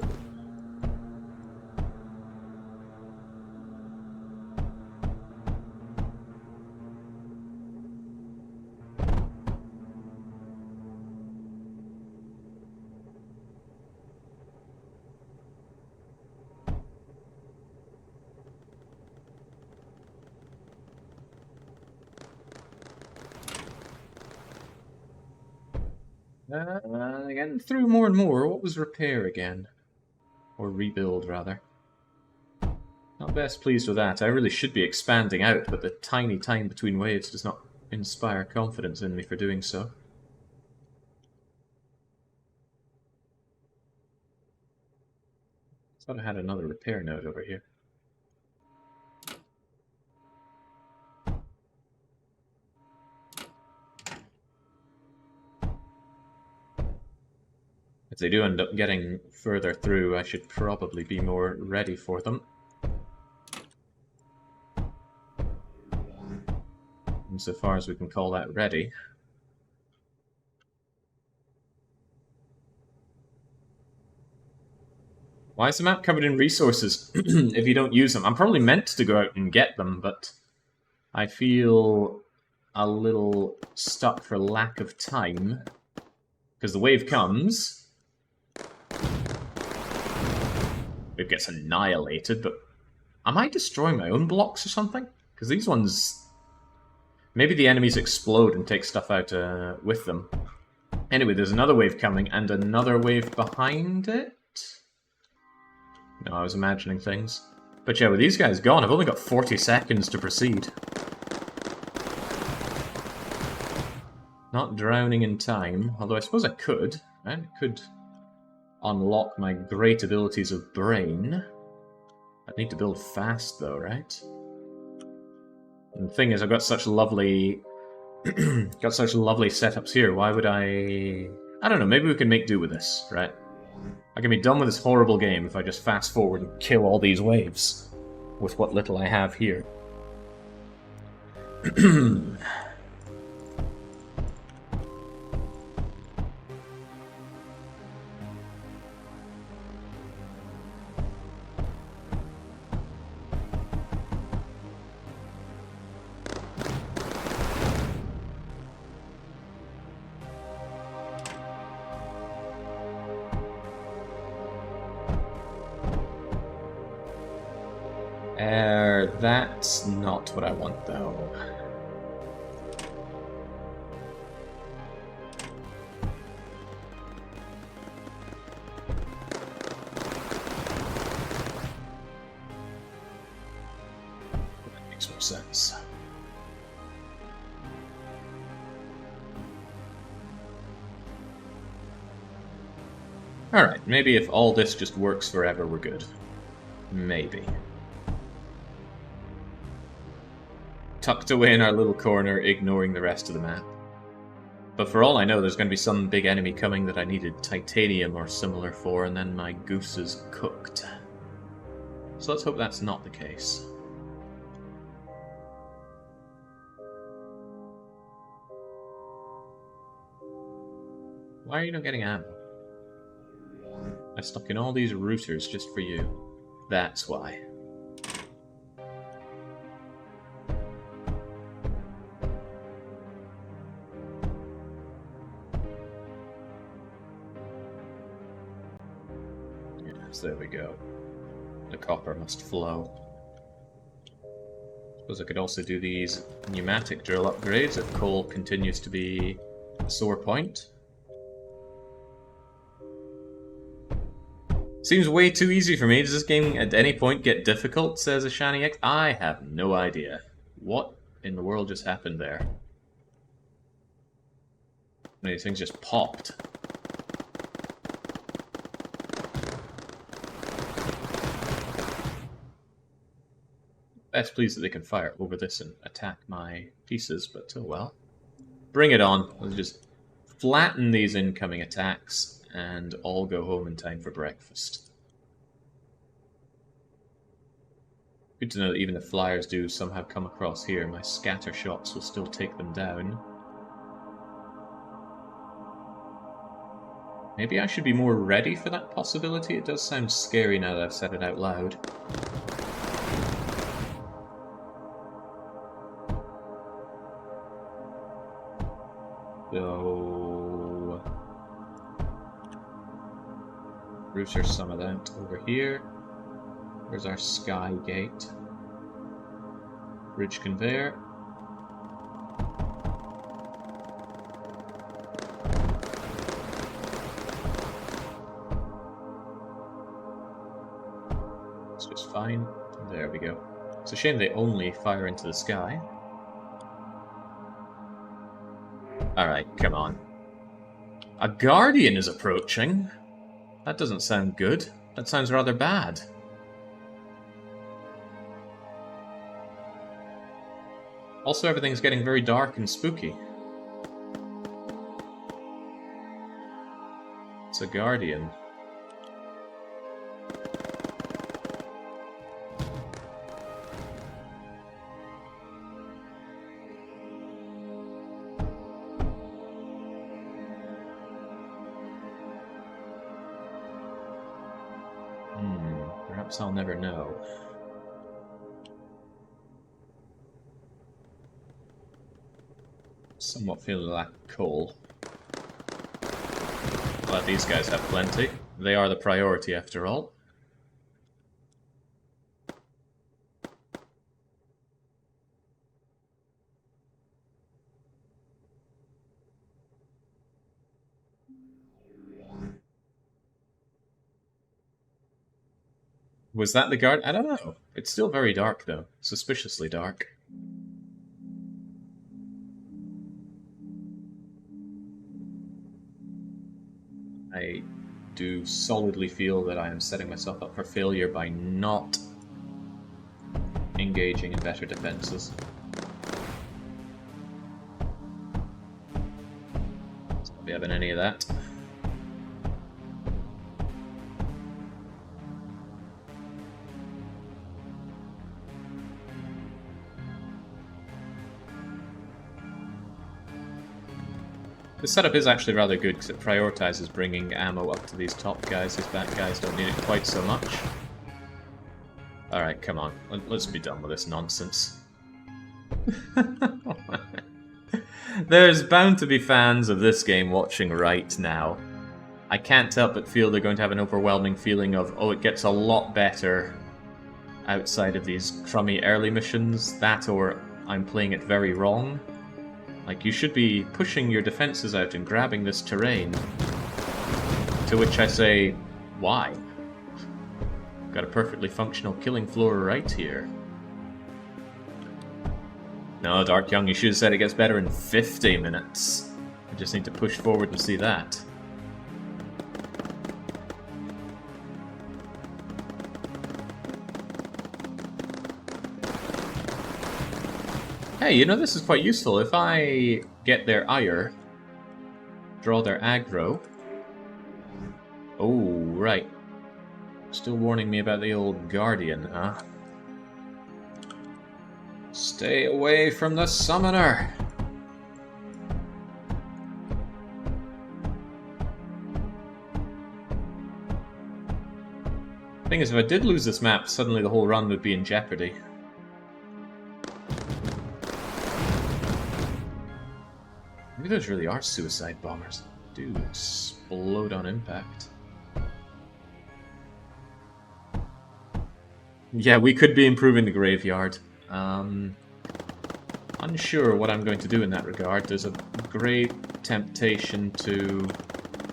Getting through more and more. What was repair again? Or rebuild, rather. Not best pleased with that. I really should be expanding out, but the tiny time between waves does not inspire confidence in me for doing so. Thought I had another repair node over here. If they do end up getting further through, I should probably be more ready for them. Insofar as we can call that ready. Why is the map covered in resources if you don't use them? I'm probably meant to go out and get them, but I feel a little stuck for lack of time. Because the wave comes. It gets annihilated, but am I destroying my own blocks or something? Because these ones... Maybe the enemies explode and take stuff out with them. Anyway, there's another wave coming, and another wave behind it? No, I was imagining things. But yeah, with these guys gone, I've only got 40 seconds to proceed. Not drowning in time, although I suppose I could. Right? I could unlock my great abilities of brain. I'd need to build fast, though, right? And the thing is, I've got such lovely... got such lovely setups here. Why would I... I don't know, maybe we can make do with this, right? I can be done with this horrible game if I just fast forward and kill all these waves with what little I have here. That's not what I want, though. That makes more sense. Alright, maybe if all this just works forever, we're good. Maybe. Tucked away in our little corner, ignoring the rest of the map. But for all I know, there's going to be some big enemy coming that I needed titanium or similar for, and then my goose is cooked. So let's hope that's not the case. Why are you not getting ammo? I stuck in all these routers just for you. That's why. There we go. The copper must flow. Suppose I could also do these pneumatic drill upgrades if coal continues to be a sore point. Seems way too easy for me. Does this game at any point get difficult, says a Shiny X? I have no idea. What in the world just happened there? These things just popped. Best pleased that they can fire over this and attack my pieces, but oh well. Bring it on. Let's just flatten these incoming attacks and all go home in time for breakfast. Good to know that even if flyers do somehow come across here, my scatter shots will still take them down. Maybe I should be more ready for that possibility. It does sound scary now that I've said it out loud. So... Rooster some of that over here. There's our sky gate. Bridge conveyor. It's just fine. There we go. It's a shame they only fire into the sky. Alright, come on. A Guardian is approaching? That doesn't sound good. That sounds rather bad. Also, everything's getting very dark and spooky. It's a Guardian. Perhaps I'll never know. Somewhat feeling lack of coal. Glad these guys have plenty. They are the priority after all. Was that the guard? I don't know. It's still very dark though. Suspiciously dark. I do solidly feel that I am setting myself up for failure by not engaging in better defenses. Not be having any of that. The setup is actually rather good because it prioritizes bringing ammo up to these top guys. These back guys don't need it quite so much. Alright, come on. Let's be done with this nonsense. There's bound to be fans of this game watching right now. I can't help but feel they're going to have an overwhelming feeling of, oh, it gets a lot better outside of these crummy early missions. That or I'm playing it very wrong. Like, you should be pushing your defenses out and grabbing this terrain. To which I say, why? Got a perfectly functional killing floor right here. No, Dark Young, you should have said it gets better in 50 minutes. I just need to push forward and see that. Hey, you know, this is quite useful. If I get their ire, draw their aggro... Oh, right. Still warning me about the old Guardian, huh? Stay away from the summoner! Thing is, if I did lose this map, suddenly the whole run would be in jeopardy. Maybe those really are suicide bombers. Do explode on impact. Yeah, we could be improving the graveyard. Unsure what I'm going to do in that regard. There's a great temptation to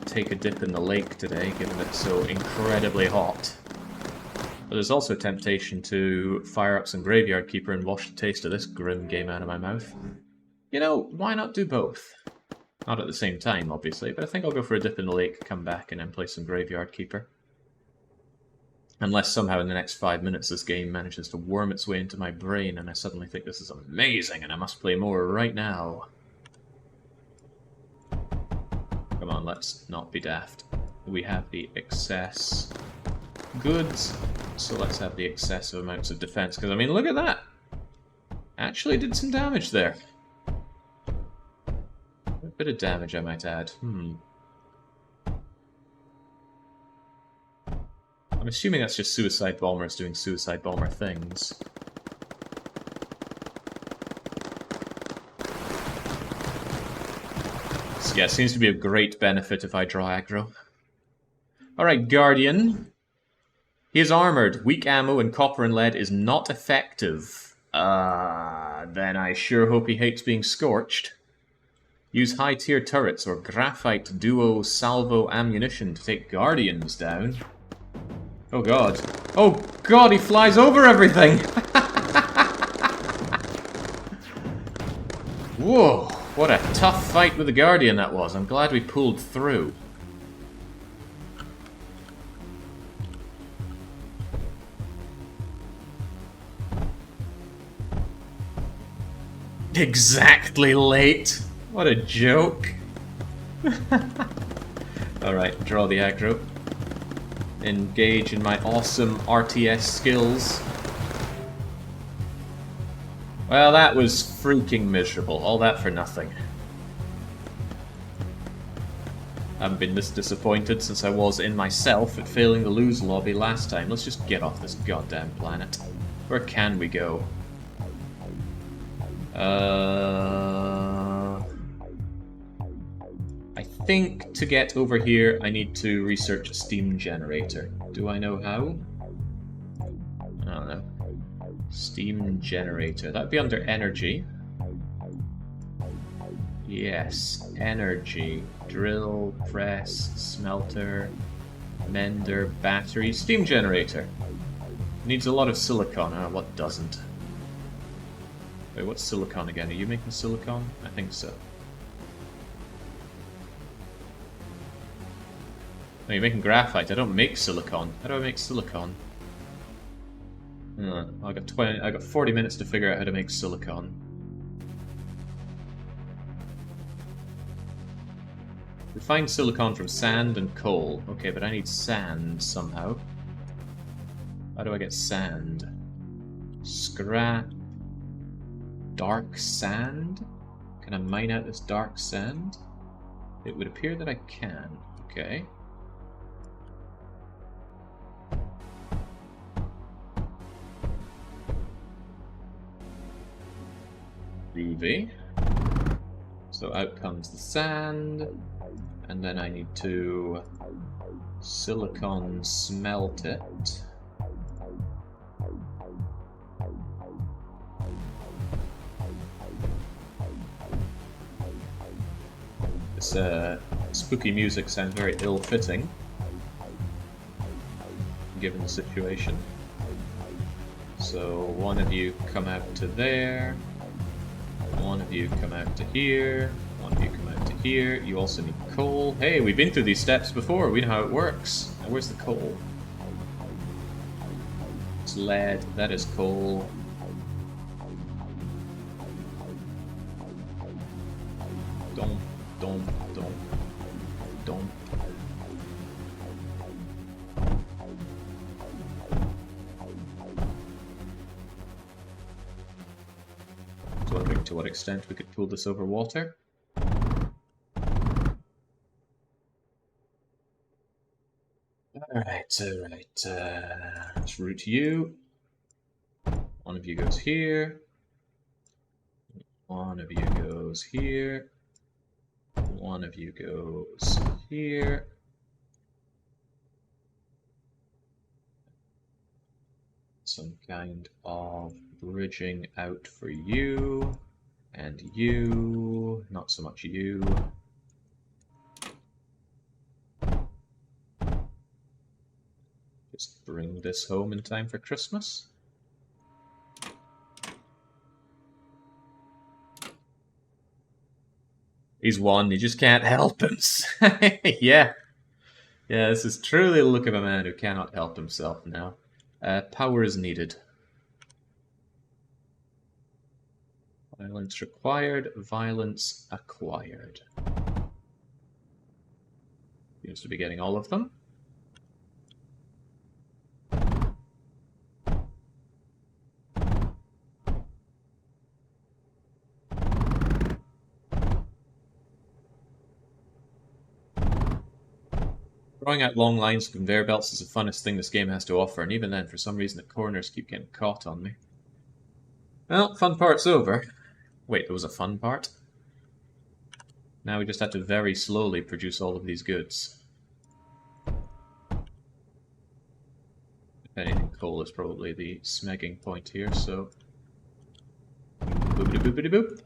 take a dip in the lake today, given it's so incredibly hot. But there's also a temptation to fire up some Graveyard Keeper and wash the taste of this grim game out of my mouth. You know, why not do both? Not at the same time, obviously, but I think I'll go for a dip in the lake, come back, and then play some Graveyard Keeper. Unless somehow in the next 5 minutes this game manages to worm its way into my brain and I suddenly think this is amazing and I must play more right now. Come on, let's not be daft. We have the excess goods, so let's have the excessive amounts of defense, because I mean, look at that! Actually did some damage there. A bit of damage, I might add. I'm assuming that's just suicide bombers doing suicide bomber things. So yeah, it seems to be of great benefit if I draw aggro. Alright, Guardian. He is armored. Weak ammo and copper and lead is not effective. Then I sure hope he hates being scorched. Use high-tier turrets or graphite duo salvo ammunition to take Guardians down. Oh god. Oh god, he flies over everything! Whoa, what a tough fight with the Guardian that was. I'm glad we pulled through. Exactly late. What a joke. Alright, draw the aggro. Engage in my awesome RTS skills. Well, that was freaking miserable. All that for nothing. I haven't been this disappointed since I was in myself at failing the lose lobby last time. Let's just get off this goddamn planet. Where can we go? I think to get over here I need to research a steam generator. Do I know how? I don't know. Steam generator. That'd be under energy. Yes, energy. Drill, press, smelter, mender, battery, steam generator. Needs a lot of silicon. What doesn't? Wait, what's silicon again? Are you making silicon? I think so. No, you're making graphite. I don't make silicon. How do I make silicon? I got 40 minutes to figure out how to make silicon. Refine silicon from sand and coal. Okay, but I need sand somehow. How do I get sand? Scrap. Dark sand? Can I mine out this dark sand? It would appear that I can. Okay. Groovy. So out comes the sand, and then I need to silicon smelt it. This spooky music sounds very ill-fitting, given the situation. So one of you come out to there, one of you come out to here, one of you come out to here. You also need coal. Hey, we've been through these steps before, we know how it works. Now where's the coal? It's lead, that is coal. Don't. Wondering to what extent we could pull this over water. Alright. Let's route you. One of you goes here. One of you goes here. One of you goes here. Some kind of bridging out for you. And you. Not so much you. Just bring this home in time for Christmas. He's one, he just can't help himself. Yeah. Yeah, this is truly the look of a man who cannot help himself now. Power is needed. Violence required, violence acquired. Seems to be getting all of them. Drawing out long lines of conveyor belts is the funnest thing this game has to offer, and even then, for some reason, the corners keep getting caught on me. Well, fun part's over. Wait, there was a fun part? Now we just have to very slowly produce all of these goods. If anything, coal is probably the smegging point here, so... Boopity boopity boop.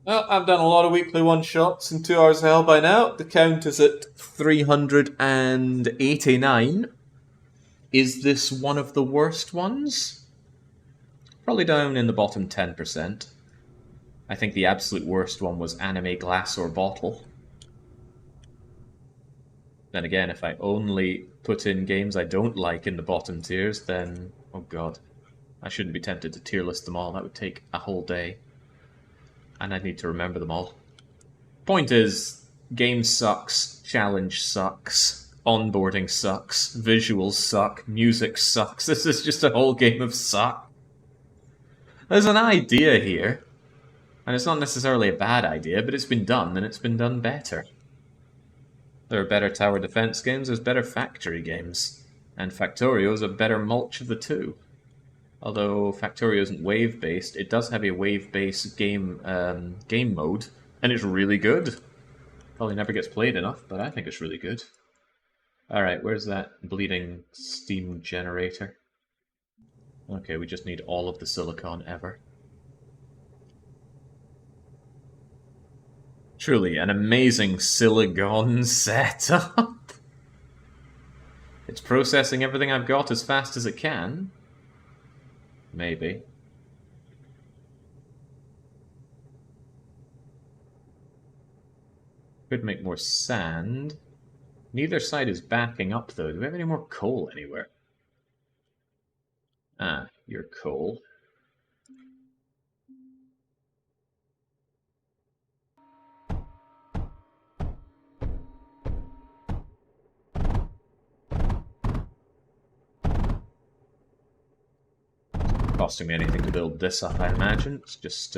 Well, I've done a lot of weekly one-shots in 2 hours of hell by now. The count is at 389. Is this one of the worst ones? Probably down in the bottom 10%. I think the absolute worst one was Anime Glass or Bottle. Then again, if I only put in games I don't like in the bottom tiers, then... oh god. I shouldn't be tempted to tier list them all. That would take a whole day. And I'd need to remember them all. Point is, game sucks, challenge sucks, onboarding sucks, visuals suck, music sucks. This is just a whole game of suck. There's an idea here, and it's not necessarily a bad idea, but it's been done, and it's been done better. There are better tower defense games, there's better factory games, and Factorio is a better mulch of the two. Although Factorio isn't wave-based, it does have a wave-based game mode, and it's really good. Probably never gets played enough, but I think it's really good. Alright, where's that bleeding steam generator? Okay, we just need all of the silicon ever. Truly, an amazing silicon setup. It's processing everything I've got as fast as it can. Maybe. Could make more sand. Neither side is backing up, though. Do we have any more coal anywhere? Ah, you're coal. Costing me anything to build this up, I imagine. It's just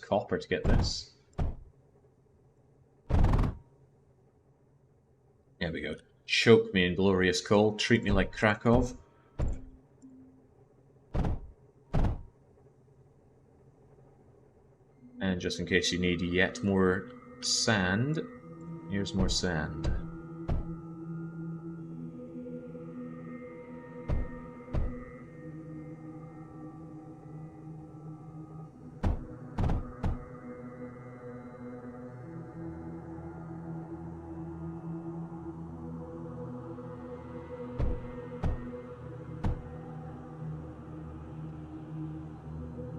copper to get this. There we go. Choke me in glorious coal. Treat me like Krakow. And just in case you need yet more sand, here's more sand.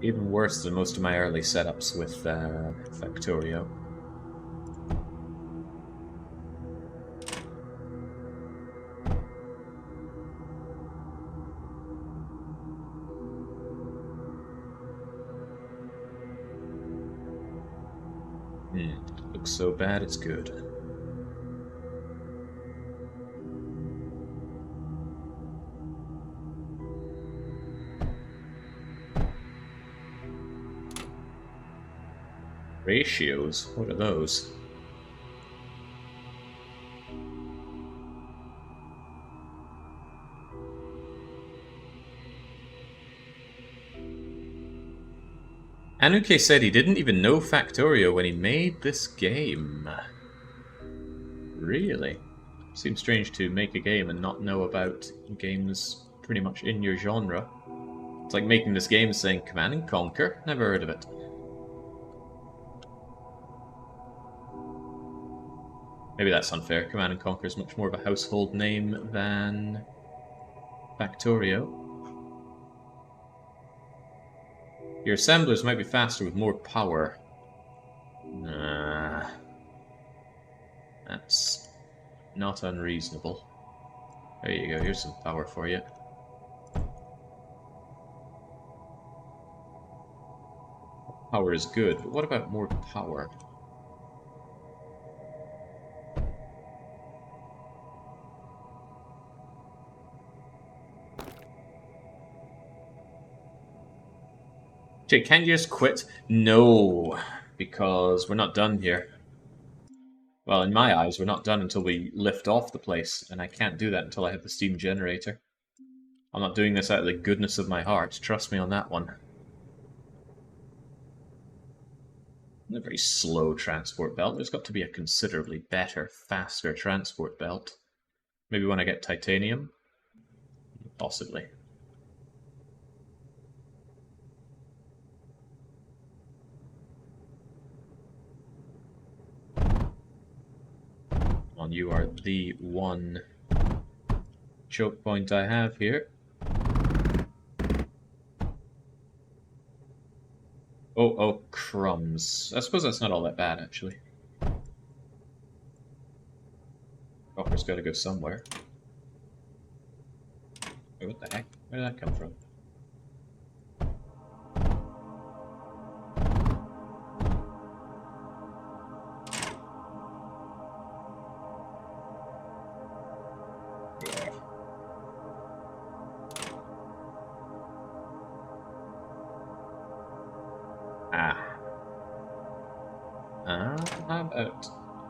Even worse than most of my early setups with Factorio. Looks so bad it's good. Ratios? What are those? Anuke said he didn't even know Factorio when he made this game. Really? Seems strange to make a game and not know about games pretty much in your genre. It's like making this game saying Command and Conquer. Never heard of it. Maybe that's unfair. Command and Conquer is much more of a household name than Factorio. Your assemblers might be faster with more power. Nah. That's not unreasonable. There you go, here's some power for you. Power is good, but what about more power? Jake, can you just quit? No, because we're not done here. Well, in my eyes, we're not done until we lift off the place, and I can't do that until I have the steam generator. I'm not doing this out of the goodness of my heart, trust me on that one. A very slow transport belt. There's got to be a considerably better, faster transport belt. Maybe when I get titanium? Possibly. You are the one choke point I have here. Oh, crumbs. I suppose that's not all that bad, actually. Copper's got to go somewhere. Wait, what the heck? Where did that come from?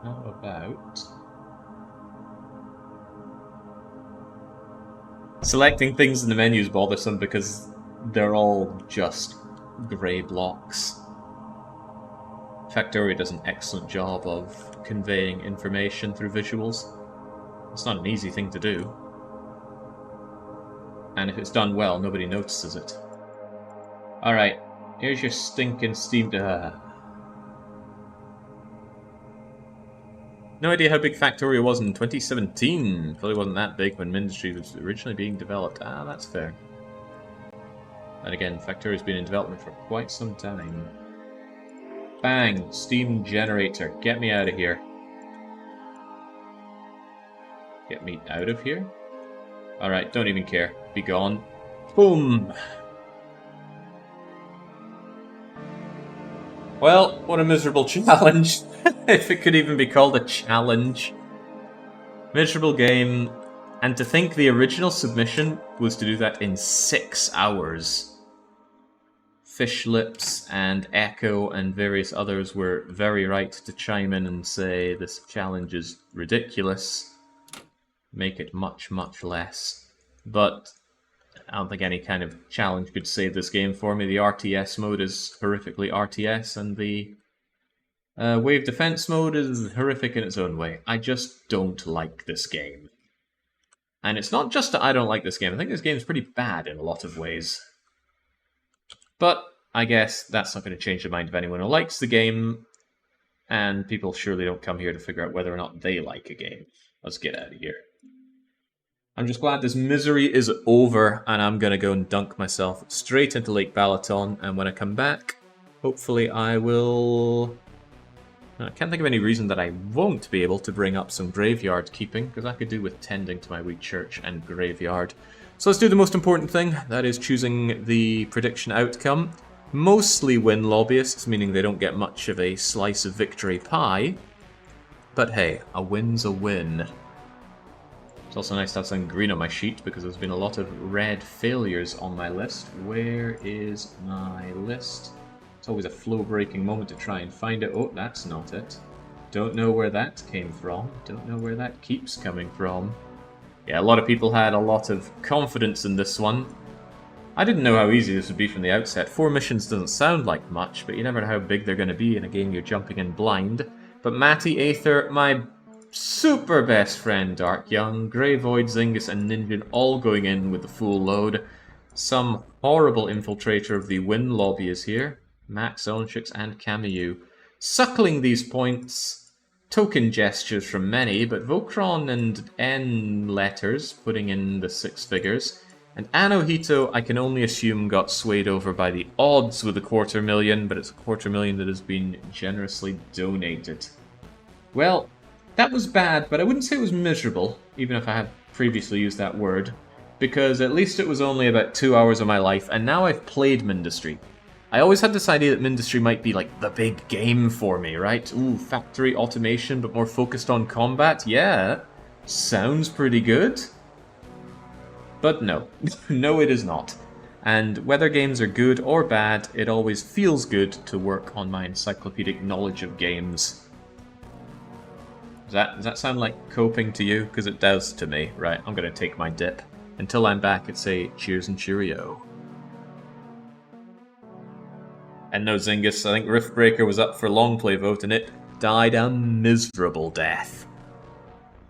How about... Selecting things in the menu is bothersome because they're all just grey blocks. Factorio does an excellent job of conveying information through visuals. It's not an easy thing to do. And if it's done well, nobody notices it. Alright, here's your stinking steam... No idea how big Factorio was in 2017. Probably wasn't that big when Mindustry was originally being developed. Ah, that's fair. And again, Factorio's been in development for quite some time. Bang! Steam generator. Get me out of here. Get me out of here? Alright, don't even care. Be gone. Boom! Well, what a miserable challenge. If it could even be called a challenge. Miserable game. And to think the original submission was to do that in 6 hours. Fish Lips and Echo and various others were very right to chime in and say this challenge is ridiculous. Make it much, much less. But I don't think any kind of challenge could save this game for me. The RTS mode is horrifically RTS, and the wave defense mode is horrific in its own way. I just don't like this game. And it's not just that I don't like this game. I think this game is pretty bad in a lot of ways. But I guess that's not going to change the mind of anyone who likes the game. And people surely don't come here to figure out whether or not they like a game. Let's get out of here. I'm just glad this misery is over, and I'm going to go and dunk myself straight into Lake Balaton, and when I come back, hopefully I will... I can't think of any reason that I won't be able to bring up some graveyard keeping, because I could do with tending to my wee church and graveyard. So let's do the most important thing, that is choosing the prediction outcome. Mostly win lobbyists, meaning they don't get much of a slice of victory pie. But hey, a win's a win. It's also nice to have something green on my sheet because there's been a lot of red failures on my list. Where is my list? It's always a flow-breaking moment to try and find it. Oh, that's not it. Don't know where that came from. Don't know where that keeps coming from. Yeah, a lot of people had a lot of confidence in this one. I didn't know how easy this would be from the outset. 4 missions doesn't sound like much, but you never know how big they're going to be in a game you're jumping in blind. But Matty, Aether, my super best friend Dark Young, Grey Void, Zingus and Ninjin all going in with the full load. Some horrible infiltrator of the Win lobby is here. Max, Onshix and Camus. Suckling these points, token gestures from many, but Volcron and N letters putting in the 6 figures. And Anohito, I can only assume, got swayed over by the odds with a 250,000, but it's a 250,000 that has been generously donated. Well, that was bad, but I wouldn't say it was miserable, even if I had previously used that word, because at least it was only about 2 hours of my life, and now I've played Mindustry. I always had this idea that Mindustry might be like the big game for me, right? Ooh, factory automation, but more focused on combat? Yeah, sounds pretty good. But no, no it is not. And whether games are good or bad, it always feels good to work on my encyclopedic knowledge of games. Does that sound like coping to you? Because it does to me. Right, I'm going to take my dip. Until I'm back, it's a cheers and cheerio. And no Zingus, I think Riftbreaker was up for long play vote and it died a miserable death.